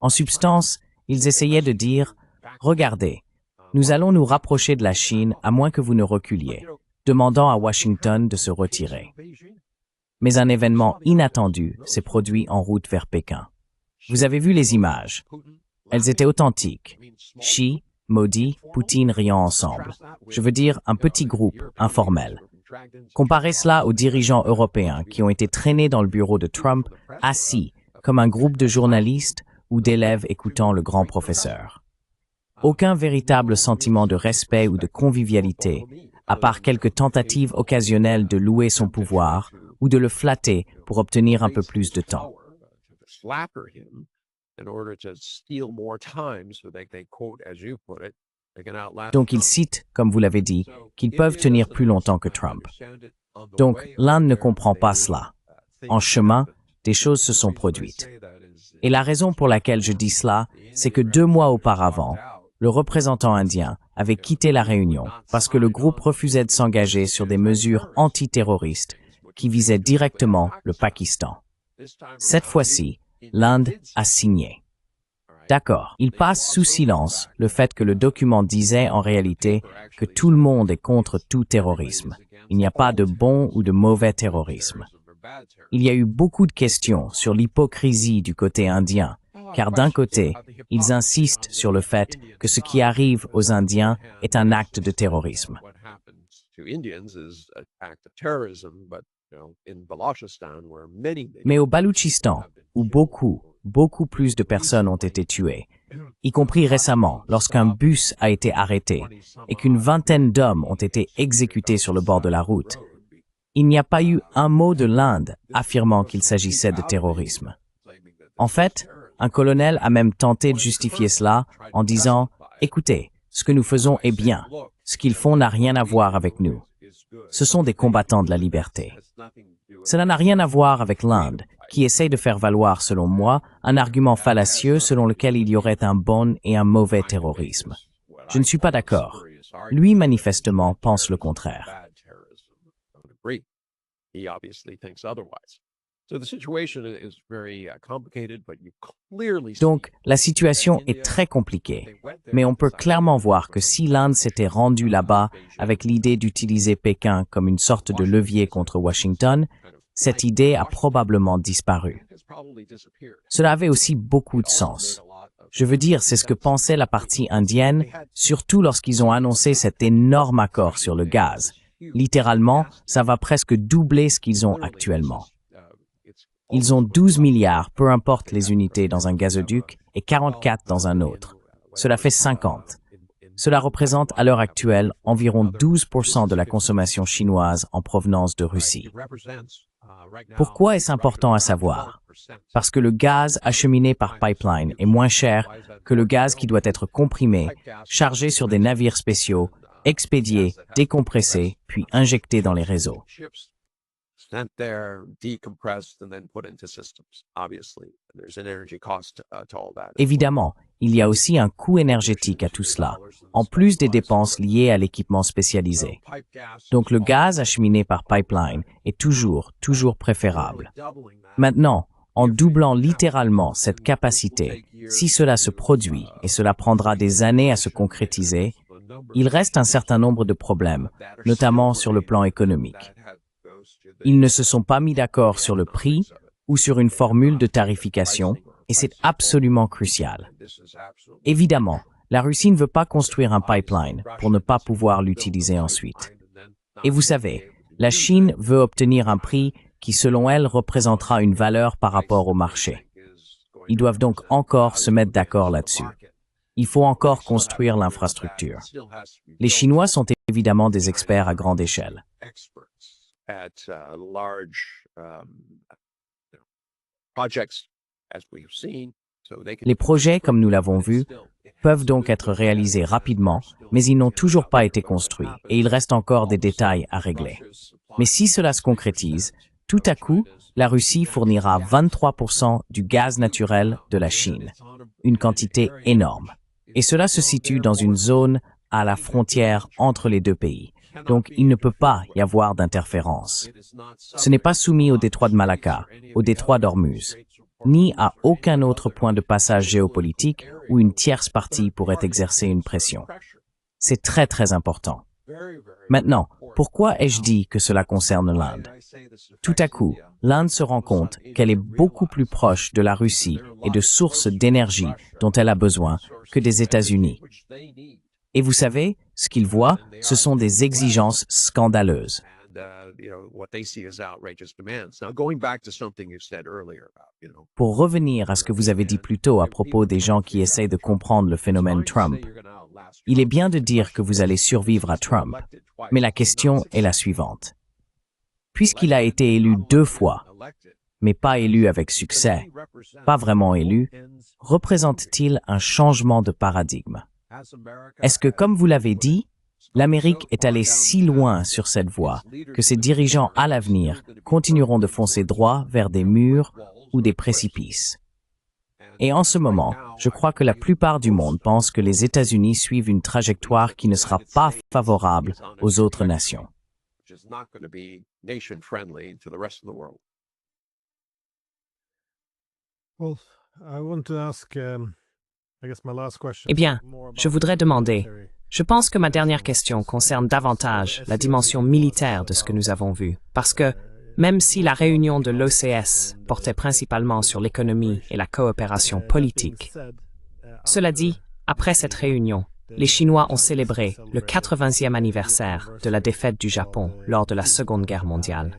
[SPEAKER 2] En substance, ils essayaient de dire « Regardez, nous allons nous rapprocher de la Chine à moins que vous ne reculiez », demandant à Washington de se retirer. Mais un événement inattendu s'est produit en route vers Pékin. Vous avez vu les images. Elles étaient authentiques. Xi, Modi, Poutine riant ensemble. Je veux dire un petit groupe informel. Comparez cela aux dirigeants européens qui ont été traînés dans le bureau de Trump, assis comme un groupe de journalistes ou d'élèves écoutant le grand professeur. Aucun véritable sentiment de respect ou de convivialité, à part quelques tentatives occasionnelles de louer son pouvoir ou de le flatter pour obtenir un peu plus de temps. Donc ils citent, comme vous l'avez dit, qu'ils peuvent tenir plus longtemps que Trump. Donc l'Inde ne comprend pas cela. En chemin, des choses se sont produites. Et la raison pour laquelle je dis cela, c'est que 2 mois auparavant, le représentant indien avait quitté la réunion parce que le groupe refusait de s'engager sur des mesures antiterroristes qui visaient directement le Pakistan. Cette fois-ci, l'Inde a signé. D'accord, il passe sous silence le fait que le document disait en réalité que tout le monde est contre tout terrorisme. Il n'y a pas de bon ou de mauvais terrorisme. Il y a eu beaucoup de questions sur l'hypocrisie du côté indien, car d'un côté, ils insistent sur le fait que ce qui arrive aux Indiens est un acte de terrorisme. Mais au Baloutchistan, où beaucoup plus de personnes ont été tuées, y compris récemment lorsqu'un bus a été arrêté et qu'une vingtaine d'hommes ont été exécutés sur le bord de la route, il n'y a pas eu un mot de l'Inde affirmant qu'il s'agissait de terrorisme. En fait, un colonel a même tenté de justifier cela en disant « Écoutez, ce que nous faisons est bien. Ce qu'ils font n'a rien à voir avec nous. Ce sont des combattants de la liberté. » Cela n'a rien à voir avec l'Inde, qui essaye de faire valoir, selon moi, un argument fallacieux selon lequel il y aurait un bon et un mauvais terrorisme. Je ne suis pas d'accord. Lui, manifestement, pense le contraire. Donc, la situation est très compliquée, mais on peut clairement voir que si l'Inde s'était rendue là-bas avec l'idée d'utiliser Pékin comme une sorte de levier contre Washington, cette idée a probablement disparu. Cela avait aussi beaucoup de sens. Je veux dire, c'est ce que pensait la partie indienne, surtout lorsqu'ils ont annoncé cet énorme accord sur le gaz. Littéralement, ça va presque doubler ce qu'ils ont actuellement. Ils ont 12 milliards, peu importe les unités dans un gazoduc, et 44 dans un autre. Cela fait 50. Cela représente à l'heure actuelle environ 12% de la consommation chinoise en provenance de Russie. Pourquoi est-ce important à savoir? Parce que le gaz acheminé par pipeline est moins cher que le gaz qui doit être comprimé, chargé sur des navires spéciaux, expédié, décompressé, puis injecté dans les réseaux. Évidemment, il y a aussi un coût énergétique à tout cela, en plus des dépenses liées à l'équipement spécialisé. Donc le gaz acheminé par pipeline est toujours préférable. Maintenant, en doublant littéralement cette capacité, si cela se produit, et cela prendra des années à se concrétiser, il reste un certain nombre de problèmes, notamment sur le plan économique. Ils ne se sont pas mis d'accord sur le prix ou sur une formule de tarification, et c'est absolument crucial. Évidemment, la Russie ne veut pas construire un pipeline pour ne pas pouvoir l'utiliser ensuite. Et vous savez, la Chine veut obtenir un prix qui, selon elle, représentera une valeur par rapport au marché. Ils doivent donc encore se mettre d'accord là-dessus. Il faut encore construire l'infrastructure. Les Chinois sont évidemment des experts à grande échelle. Les projets, comme nous l'avons vu, peuvent donc être réalisés rapidement, mais ils n'ont toujours pas été construits et il reste encore des détails à régler. Mais si cela se concrétise, tout à coup, la Russie fournira 23% du gaz naturel de la Chine, une quantité énorme. Et cela se situe dans une zone à la frontière entre les deux pays. Donc, il ne peut pas y avoir d'interférence. Ce n'est pas soumis au détroit de Malacca, au détroit d'Ormuz, ni à aucun autre point de passage géopolitique où une tierce partie pourrait exercer une pression. C'est très important. Maintenant, pourquoi ai-je dit que cela concerne l'Inde? Tout à coup, l'Inde se rend compte qu'elle est beaucoup plus proche de la Russie et de sources d'énergie dont elle a besoin que des États-Unis. Et vous savez, ce qu'ils voient, ce sont des exigences scandaleuses. Pour revenir à ce que vous avez dit plus tôt à propos des gens qui essayent de comprendre le phénomène Trump, il est bien de dire que vous allez survivre à Trump, mais la question est la suivante. Puisqu'il a été élu 2 fois, mais pas élu avec succès, pas vraiment élu, représente-t-il un changement de paradigme? Est-ce que, comme vous l'avez dit, l'Amérique est allée si loin sur cette voie que ses dirigeants à l'avenir continueront de foncer droit vers des murs ou des précipices? Et en ce moment, je crois que la plupart du monde pense que les États-Unis suivent une trajectoire qui ne sera pas favorable aux autres nations.
[SPEAKER 1] Eh bien, je voudrais demander, je pense que ma dernière question concerne davantage la dimension militaire de ce que nous avons vu, parce que même si la réunion de l'OCS portait principalement sur l'économie et la coopération politique, cela dit, après cette réunion, les Chinois ont célébré le 80e anniversaire de la défaite du Japon lors de la Seconde Guerre mondiale.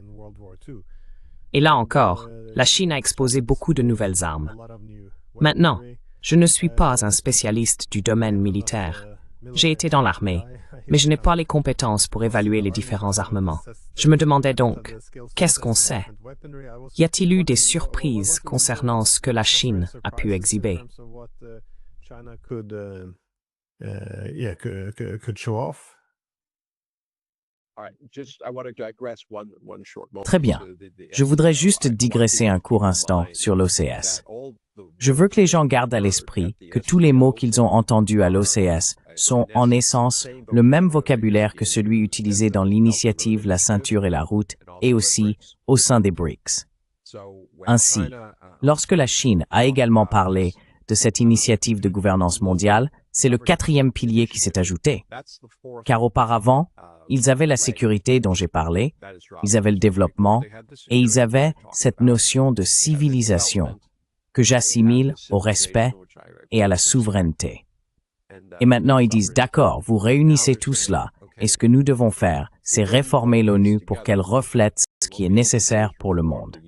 [SPEAKER 1] Et là encore, la Chine a exposé beaucoup de nouvelles armes. Maintenant, je ne suis pas un spécialiste du domaine militaire. J'ai été dans l'armée, mais je n'ai pas les compétences pour évaluer les différents armements. Je me demandais donc, qu'est-ce qu'on sait? Y a-t-il eu des surprises concernant ce que la Chine a pu exhiber?
[SPEAKER 2] Très bien. Je voudrais juste digresser un court instant sur l'OCS. Je veux que les gens gardent à l'esprit que tous les mots qu'ils ont entendus à l'OCS sont en essence le même vocabulaire que celui utilisé dans l'initiative La ceinture et la route et aussi au sein des BRICS. Ainsi, lorsque la Chine a également parlé de cette initiative de gouvernance mondiale, c'est le quatrième pilier qui s'est ajouté. Car auparavant, ils avaient la sécurité dont j'ai parlé, ils avaient le développement, et ils avaient cette notion de civilisation que j'assimile au respect et à la souveraineté. Et maintenant, ils disent, d'accord, vous réunissez tout cela, et ce que nous devons faire, c'est réformer l'ONU pour qu'elle reflète ce qui est nécessaire pour le monde.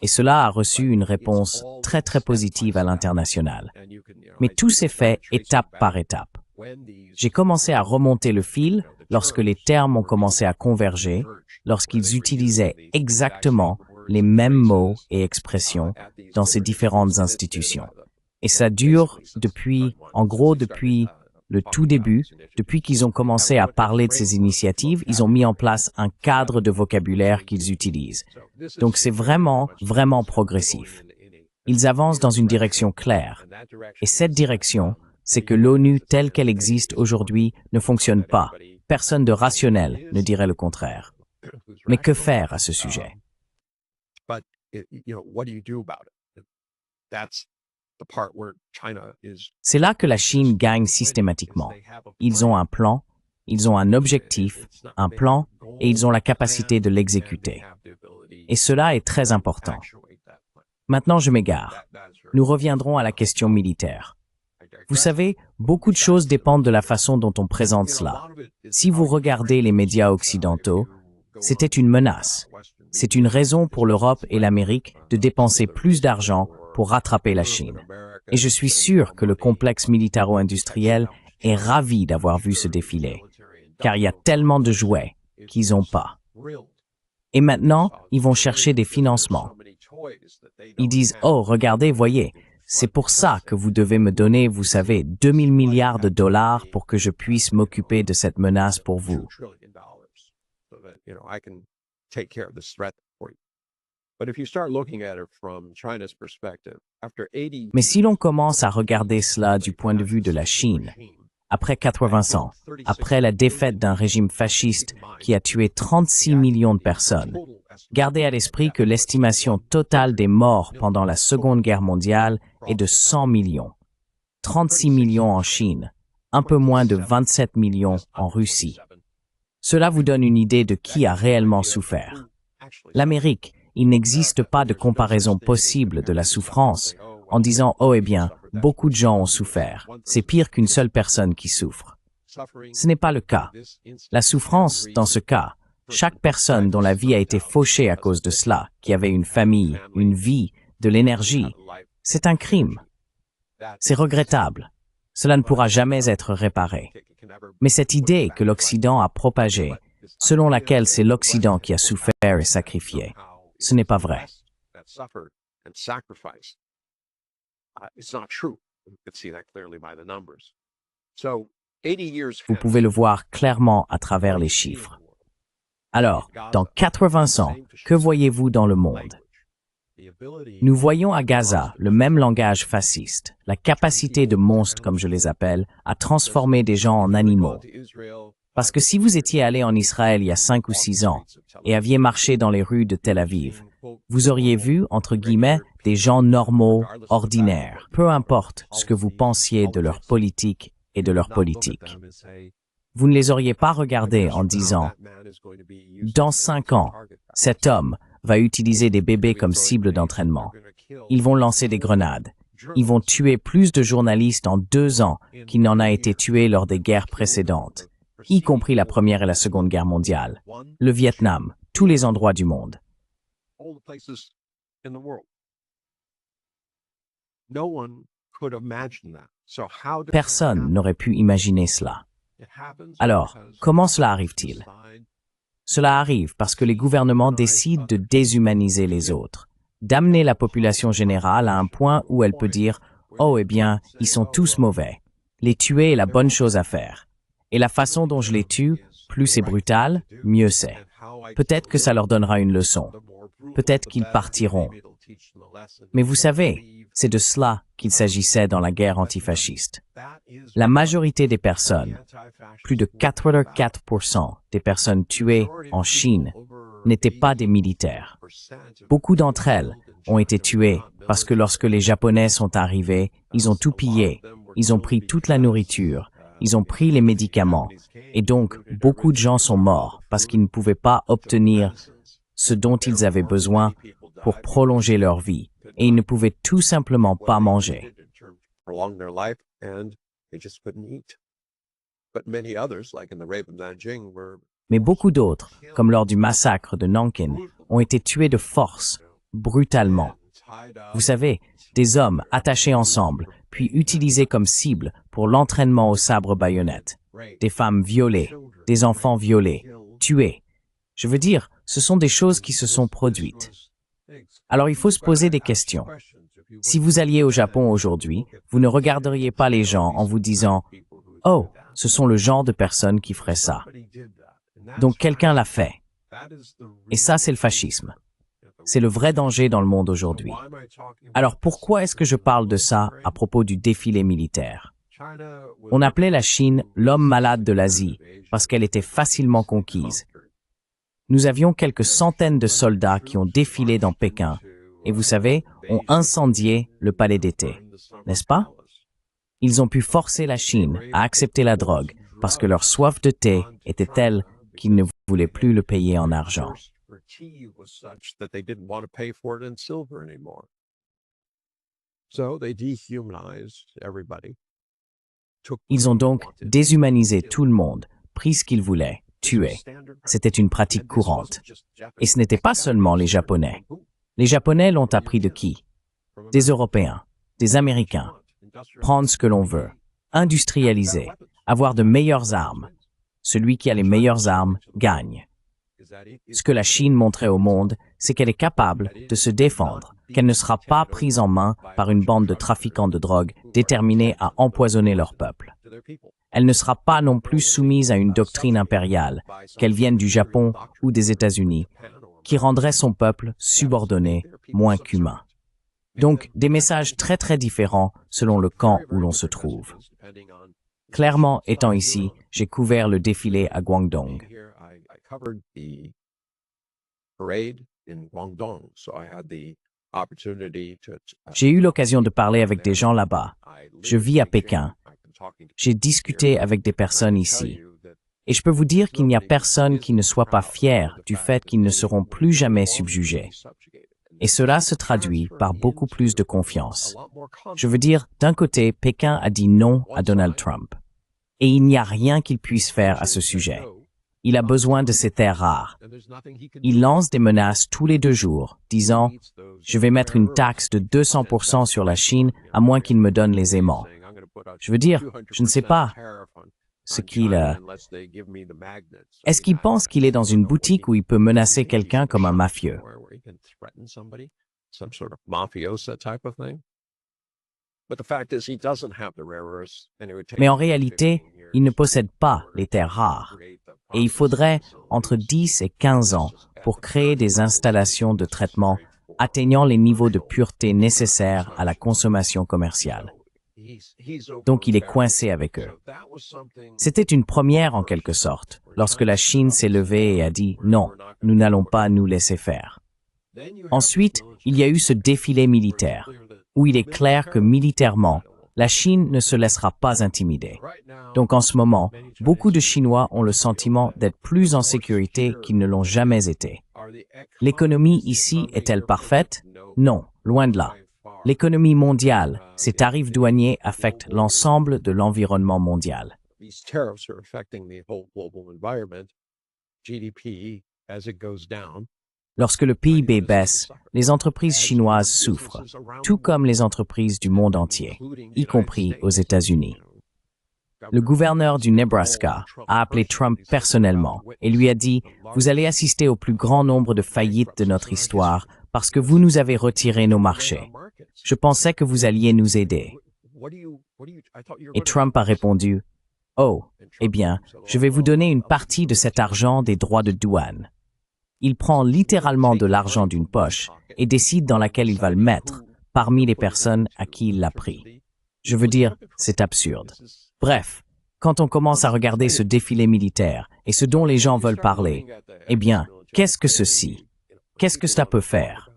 [SPEAKER 2] Et cela a reçu une réponse très très positive à l'international. Mais tout s'est fait étape par étape. J'ai commencé à remonter le fil lorsque les termes ont commencé à converger, lorsqu'ils utilisaient exactement les mêmes mots et expressions dans ces différentes institutions. Et ça dure depuis le tout début, depuis qu'ils ont commencé à parler de ces initiatives, ils ont mis en place un cadre de vocabulaire qu'ils utilisent. Donc c'est vraiment, vraiment progressif. Ils avancent dans une direction claire. Et cette direction, c'est que l'ONU telle qu'elle existe aujourd'hui ne fonctionne pas. Personne de rationnel ne dirait le contraire. Mais que faire à ce sujet? C'est là que la Chine gagne systématiquement. Ils ont un plan, ils ont un objectif, un plan, et ils ont la capacité de l'exécuter. Et cela est très important. Maintenant, je m'égare. Nous reviendrons à la question militaire. Vous savez, beaucoup de choses dépendent de la façon dont on présente cela. Si vous regardez les médias occidentaux, c'était une menace. C'est une raison pour l'Europe et l'Amérique de dépenser plus d'argent pour rattraper la Chine. Et je suis sûr que le complexe militaro-industriel est ravi d'avoir vu ce défilé, car il y a tellement de jouets qu'ils n'ont pas. Et maintenant, ils vont chercher des financements. Ils disent, « Oh, regardez, voyez, c'est pour ça que vous devez me donner, vous savez, 2000 milliards de dollars pour que je puisse m'occuper de cette menace pour vous. » Mais si l'on commence à regarder cela du point de vue de la Chine, après 80 ans, après la défaite d'un régime fasciste qui a tué 36 millions de personnes, gardez à l'esprit que l'estimation totale des morts pendant la Seconde Guerre mondiale est de 100 millions. 36 millions en Chine, un peu moins de 27 millions en Russie. Cela vous donne une idée de qui a réellement souffert. L'Amérique, il n'existe pas de comparaison possible de la souffrance en disant « Oh, eh bien, beaucoup de gens ont souffert. C'est pire qu'une seule personne qui souffre. » Ce n'est pas le cas. La souffrance, dans ce cas, chaque personne dont la vie a été fauchée à cause de cela, qui avait une famille, une vie, de l'énergie, c'est un crime. C'est regrettable. Cela ne pourra jamais être réparé. Mais cette idée que l'Occident a propagée, selon laquelle c'est l'Occident qui a souffert et sacrifié, ce n'est pas vrai. Vous pouvez le voir clairement à travers les chiffres. Alors, dans 80 ans, que voyez-vous dans le monde? Nous voyons à Gaza le même langage fasciste, la capacité de monstres, comme je les appelle, à transformer des gens en animaux. Parce que si vous étiez allé en Israël il y a 5 ou 6 ans et aviez marché dans les rues de Tel Aviv, vous auriez vu, entre guillemets, des gens normaux, ordinaires, peu importe ce que vous pensiez de leur politique et de leur politique. Vous ne les auriez pas regardés en disant « Dans 5 ans, cet homme va utiliser des bébés comme cible d'entraînement. Ils vont lancer des grenades. Ils vont tuer plus de journalistes en 2 ans qu'il n'en a été tué lors des guerres précédentes, y compris la Première et la Seconde Guerre mondiale, le Vietnam, tous les endroits du monde. » Personne n'aurait pu imaginer cela. Alors, comment cela arrive-t-il? Cela arrive parce que les gouvernements décident de déshumaniser les autres, d'amener la population générale à un point où elle peut dire « Oh, eh bien, ils sont tous mauvais. Les tuer est la bonne chose à faire. Et la façon dont je les tue, plus c'est brutal, mieux c'est. Peut-être que ça leur donnera une leçon. Peut-être qu'ils partiront. » Mais vous savez, C'est de cela qu'il s'agissait dans la guerre antifasciste. La majorité des personnes, plus de 84% des personnes tuées en Chine, n'étaient pas des militaires. Beaucoup d'entre elles ont été tuées parce que lorsque les Japonais sont arrivés, ils ont tout pillé, ils ont pris toute la nourriture, ils ont pris les médicaments, et donc beaucoup de gens sont morts parce qu'ils ne pouvaient pas obtenir ce dont ils avaient besoin pour prolonger leur vie, et ils ne pouvaient tout simplement pas manger. Mais beaucoup d'autres, comme lors du massacre de Nankin, ont été tués de force, brutalement. Vous savez, des hommes attachés ensemble, puis utilisés comme cible pour l'entraînement au sabre-baïonnette. Des femmes violées, des enfants violés, tués. Je veux dire, ce sont des choses qui se sont produites. Alors il faut se poser des questions. Si vous alliez au Japon aujourd'hui, vous ne regarderiez pas les gens en vous disant « Oh, ce sont le genre de personnes qui feraient ça. » Donc quelqu'un l'a fait. Et ça, c'est le fascisme. C'est le vrai danger dans le monde aujourd'hui. Alors pourquoi est-ce que je parle de ça à propos du défilé militaire? On appelait la Chine l'homme malade de l'Asie parce qu'elle était facilement conquise. Nous avions quelques centaines de soldats qui ont défilé dans Pékin et vous savez, ont incendié le palais d'été, n'est-ce pas? Ils ont pu forcer la Chine à accepter la drogue parce que leur soif de thé était telle qu'ils ne voulaient plus le payer en argent. Ils ont donc déshumanisé tout le monde, pris ce qu'ils voulaient, tué. C'était une pratique courante. Et ce n'était pas seulement les Japonais. Les Japonais l'ont appris de qui? Des Européens, des Américains. Prendre ce que l'on veut, industrialiser, avoir de meilleures armes. Celui qui a les meilleures armes gagne. Ce que la Chine montrait au monde, c'est qu'elle est capable de se défendre, qu'elle ne sera pas prise en main par une bande de trafiquants de drogue déterminés à empoisonner leur peuple. Elle ne sera pas non plus soumise à une doctrine impériale, qu'elle vienne du Japon ou des États-Unis, qui rendrait son peuple subordonné, moins qu'humain. Donc, des messages très très différents selon le camp où l'on se trouve. Clairement, étant ici, j'ai couvert le défilé à Guangdong. J'ai eu l'occasion de parler avec des gens là-bas. Je vis à Pékin. J'ai discuté avec des personnes ici. Et je peux vous dire qu'il n'y a personne qui ne soit pas fier du fait qu'ils ne seront plus jamais subjugués. Et cela se traduit par beaucoup plus de confiance. Je veux dire, d'un côté, Pékin a dit non à Donald Trump. Et il n'y a rien qu'il puisse faire à ce sujet. Il a besoin de ces terres rares. Il lance des menaces tous les 2 jours, disant « Je vais mettre une taxe de 200% sur la Chine à moins qu'il me donne les aimants. » Je veux dire, je ne sais pas ce qu'il... Est-ce qu'il pense qu'il est dans une boutique où il peut menacer quelqu'un comme un mafieux? Mais en réalité, il ne possède pas les terres rares. Et il faudrait entre 10 et 15 ans pour créer des installations de traitement atteignant les niveaux de pureté nécessaires à la consommation commerciale. Donc il est coincé avec eux. C'était une première en quelque sorte, lorsque la Chine s'est levée et a dit « Non, nous n'allons pas nous laisser faire ». Ensuite, il y a eu ce défilé militaire, où il est clair que militairement, la Chine ne se laissera pas intimider. Donc en ce moment, beaucoup de Chinois ont le sentiment d'être plus en sécurité qu'ils ne l'ont jamais été. L'économie ici est-elle parfaite? Non, loin de là. L'économie mondiale, ces tarifs douaniers affectent l'ensemble de l'environnement mondial. Lorsque le PIB baisse, les entreprises chinoises souffrent, tout comme les entreprises du monde entier, y compris aux États-Unis. Le gouverneur du Nebraska a appelé Trump personnellement et lui a dit « Vous allez assister au plus grand nombre de faillites de notre histoire parce que vous nous avez retiré nos marchés. Je pensais que vous alliez nous aider. » Et Trump a répondu « Oh, eh bien, je vais vous donner une partie de cet argent des droits de douane. » Il prend littéralement de l'argent d'une poche et décide dans laquelle il va le mettre, parmi les personnes à qui il l'a pris. Je veux dire, c'est absurde. Bref, quand on commence à regarder ce défilé militaire et ce dont les gens veulent parler, eh bien, qu'est-ce que ceci? Qu'est-ce que cela peut faire?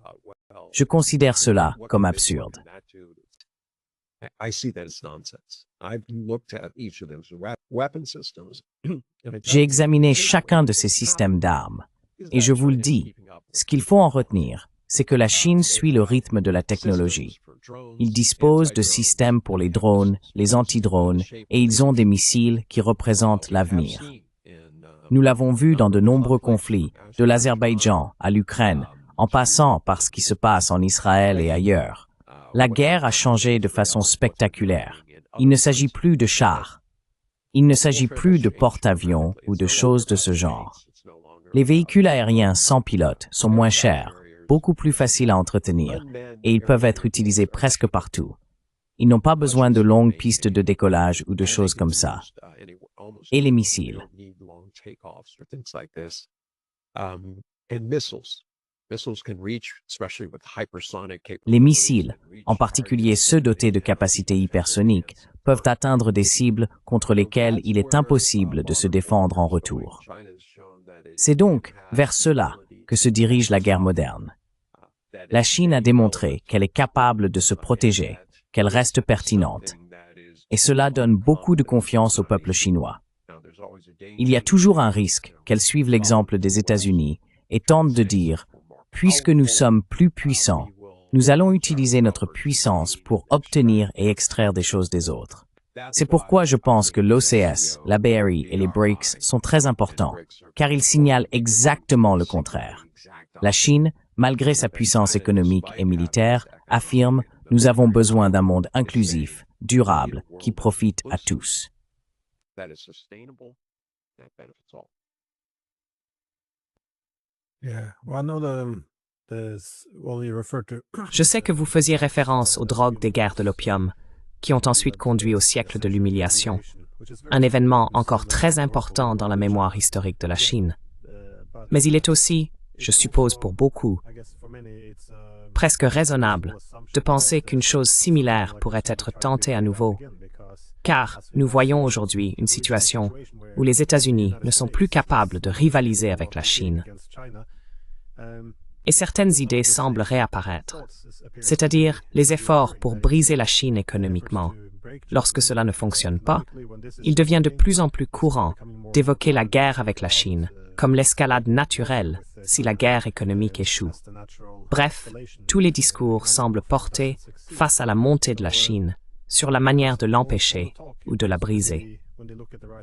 [SPEAKER 2] Je considère cela comme absurde. J'ai examiné chacun de ces systèmes d'armes et je vous le dis, ce qu'il faut en retenir, c'est que la Chine suit le rythme de la technologie. Ils disposent de systèmes pour les drones, les anti-drones et ils ont des missiles qui représentent l'avenir. Nous l'avons vu dans de nombreux conflits, de l'Azerbaïdjan à l'Ukraine, en passant par ce qui se passe en Israël et ailleurs. La guerre a changé de façon spectaculaire. Il ne s'agit plus de chars. Il ne s'agit plus de porte-avions ou de choses de ce genre. Les véhicules aériens sans pilote sont moins chers, beaucoup plus faciles à entretenir, et ils peuvent être utilisés presque partout. Ils n'ont pas besoin de longues pistes de décollage ou de choses comme ça. Et les missiles. Les missiles, en particulier ceux dotés de capacités hypersoniques, peuvent atteindre des cibles contre lesquelles il est impossible de se défendre en retour. C'est donc vers cela que se dirige la guerre moderne. La Chine a démontré qu'elle est capable de se protéger, qu'elle reste pertinente. Et cela donne beaucoup de confiance au peuple chinois. Il y a toujours un risque qu'elle suive l'exemple des États-Unis et tente de dire « Puisque nous sommes plus puissants, nous allons utiliser notre puissance pour obtenir et extraire des choses des autres. » C'est pourquoi je pense que l'OCS, la BRI et les BRICS sont très importants, car ils signalent exactement le contraire. La Chine, malgré sa puissance économique et militaire, affirme « Nous avons besoin d'un monde inclusif, durable, qui profite à tous. »
[SPEAKER 1] Je sais que vous faisiez référence aux drogues des guerres de l'opium, qui ont ensuite conduit au siècle de l'humiliation, un événement encore très important dans la mémoire historique de la Chine. Mais il est aussi, je suppose pour beaucoup, presque raisonnable de penser qu'une chose similaire pourrait être tentée à nouveau, car nous voyons aujourd'hui une situation où les États-Unis ne sont plus capables de rivaliser avec la Chine. Et certaines idées semblent réapparaître, c'est-à-dire les efforts pour briser la Chine économiquement. Lorsque cela ne fonctionne pas, il devient de plus en plus courant d'évoquer la guerre avec la Chine comme l'escalade naturelle si la guerre économique échoue. Bref, tous les discours semblent porter, face à la montée de la Chine, sur la manière de l'empêcher ou de la briser.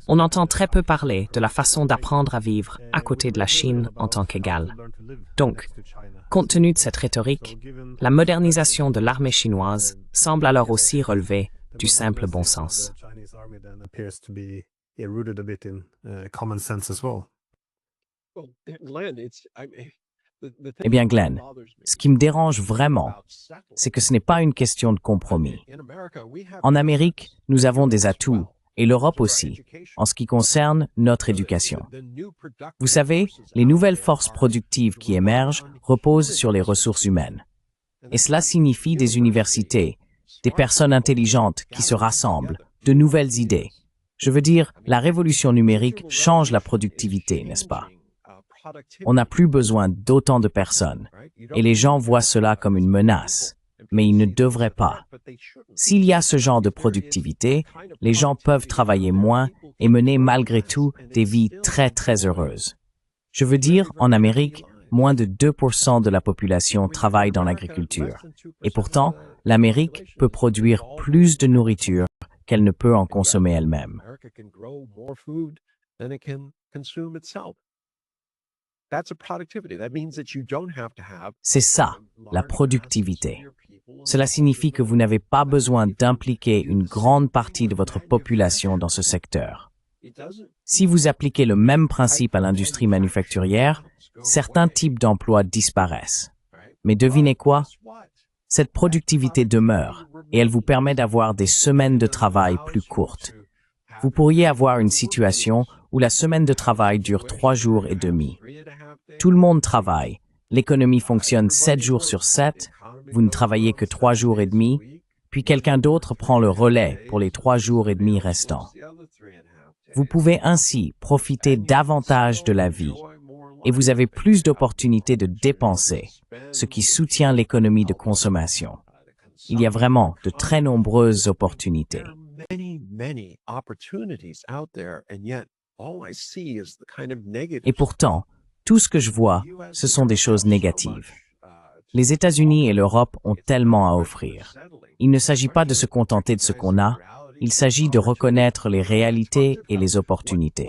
[SPEAKER 1] On entend très peu parler de la façon d'apprendre à vivre à côté de la Chine en tant qu'égal. Donc, compte tenu de cette rhétorique, la modernisation de l'armée chinoise semble alors aussi relever du simple bon sens.
[SPEAKER 2] Eh bien, Glenn, ce qui me dérange vraiment, c'est que ce n'est pas une question de compromis. En Amérique, nous avons des atouts, et l'Europe aussi, en ce qui concerne notre éducation. Vous savez, les nouvelles forces productives qui émergent reposent sur les ressources humaines. Et cela signifie des universités, des personnes intelligentes qui se rassemblent, de nouvelles idées. Je veux dire, la révolution numérique change la productivité, n'est-ce pas? On n'a plus besoin d'autant de personnes, et les gens voient cela comme une menace, mais ils ne devraient pas. S'il y a ce genre de productivité, les gens peuvent travailler moins et mener malgré tout des vies très très heureuses. Je veux dire, en Amérique, moins de 2% de la population travaille dans l'agriculture. Et pourtant, l'Amérique peut produire plus de nourriture qu'elle ne peut en consommer elle-même. C'est ça, la productivité. Cela signifie que vous n'avez pas besoin d'impliquer une grande partie de votre population dans ce secteur. Si vous appliquez le même principe à l'industrie manufacturière, certains types d'emplois disparaissent. Mais devinez quoi? Cette productivité demeure et elle vous permet d'avoir des semaines de travail plus courtes. Vous pourriez avoir une situation où la semaine de travail dure 3 jours et demi. Tout le monde travaille, l'économie fonctionne 7 jours sur 7, Vous ne travaillez que 3 jours et demi, puis quelqu'un d'autre prend le relais pour les 3 jours et demi restants. Vous pouvez ainsi profiter davantage de la vie et vous avez plus d'opportunités de dépenser, ce qui soutient l'économie de consommation. Il y a vraiment de très nombreuses opportunités. Et pourtant, tout ce que je vois, ce sont des choses négatives. Les États-Unis et l'Europe ont tellement à offrir. Il ne s'agit pas de se contenter de ce qu'on a, il s'agit de reconnaître les réalités et les opportunités.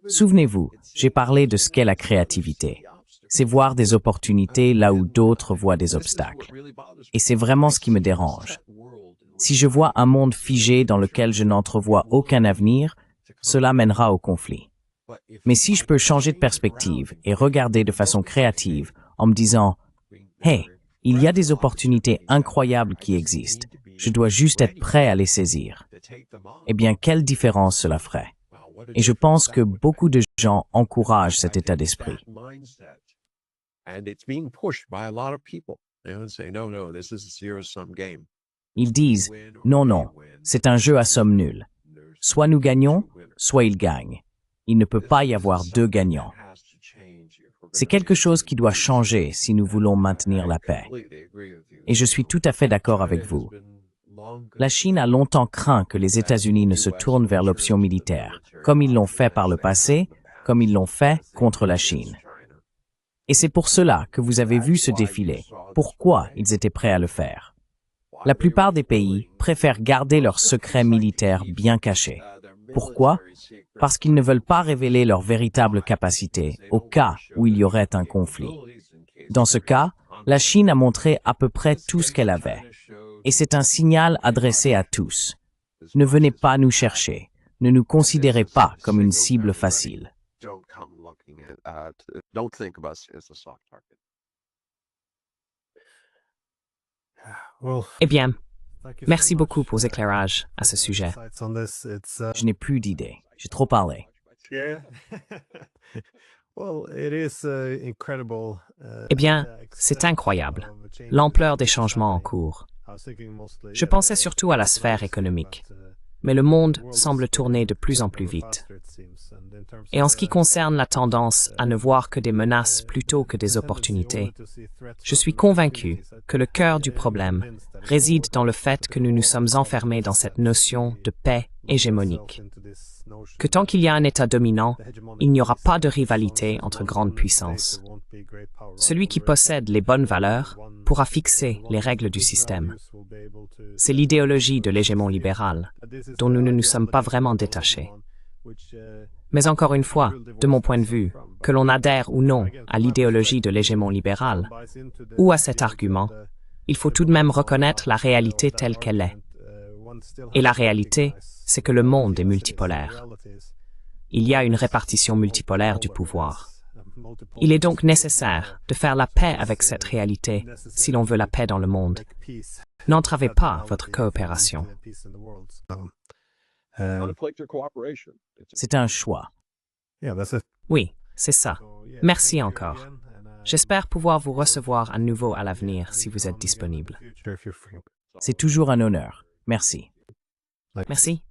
[SPEAKER 2] Souvenez-vous, j'ai parlé de ce qu'est la créativité. C'est voir des opportunités là où d'autres voient des obstacles. Et c'est vraiment ce qui me dérange. Si je vois un monde figé dans lequel je n'entrevois aucun avenir, cela mènera au conflit. Mais si je peux changer de perspective et regarder de façon créative en me disant « Hey, il y a des opportunités incroyables qui existent, je dois juste être prêt à les saisir. » Eh bien, quelle différence cela ferait? Et je pense que beaucoup de gens encouragent cet état d'esprit. Ils disent « Non, non, c'est un jeu à somme nulle. Soit nous gagnons, soit ils gagnent. Il ne peut pas y avoir 2 gagnants. » C'est quelque chose qui doit changer si nous voulons maintenir la paix. Et je suis tout à fait d'accord avec vous. La Chine a longtemps craint que les États-Unis ne se tournent vers l'option militaire, comme ils l'ont fait par le passé, comme ils l'ont fait contre la Chine. Et c'est pour cela que vous avez vu ce défilé. Pourquoi ils étaient prêts à le faire? La plupart des pays préfèrent garder leurs secrets militaires bien cachés. Pourquoi? Parce qu'ils ne veulent pas révéler leurs véritables capacités au cas où il y aurait un conflit. Dans ce cas, la Chine a montré à peu près tout ce qu'elle avait. Et c'est un signal adressé à tous. Ne venez pas nous chercher. Ne nous considérez pas comme une cible facile.
[SPEAKER 1] Eh bien, merci beaucoup pour vos éclairages à ce sujet.
[SPEAKER 2] Je n'ai plus d'idées. J'ai trop parlé.
[SPEAKER 1] Eh bien, c'est incroyable, l'ampleur des changements en cours. Je pensais surtout à la sphère économique, mais le monde semble tourner de plus en plus vite. Et en ce qui concerne la tendance à ne voir que des menaces plutôt que des opportunités, je suis convaincu que le cœur du problème réside dans le fait que nous nous sommes enfermés dans cette notion de paix hégémonique. Que tant qu'il y a un État dominant, il n'y aura pas de rivalité entre grandes puissances. Celui qui possède les bonnes valeurs pourra fixer les règles du système. C'est l'idéologie de l'hégémon libéral, dont nous ne nous sommes pas vraiment détachés. Mais encore une fois, de mon point de vue, que l'on adhère ou non à l'idéologie de l'hégémon libéral, ou à cet argument, il faut tout de même reconnaître la réalité telle qu'elle est. Et la réalité, c'est que le monde est multipolaire. Il y a une répartition multipolaire du pouvoir. Il est donc nécessaire de faire la paix avec cette réalité si l'on veut la paix dans le monde. N'entravez pas votre coopération.
[SPEAKER 2] C'est un choix.
[SPEAKER 1] Oui, c'est ça. Merci encore. J'espère pouvoir vous recevoir à nouveau à l'avenir si vous êtes disponible.
[SPEAKER 2] C'est toujours un honneur. Merci.
[SPEAKER 1] Merci.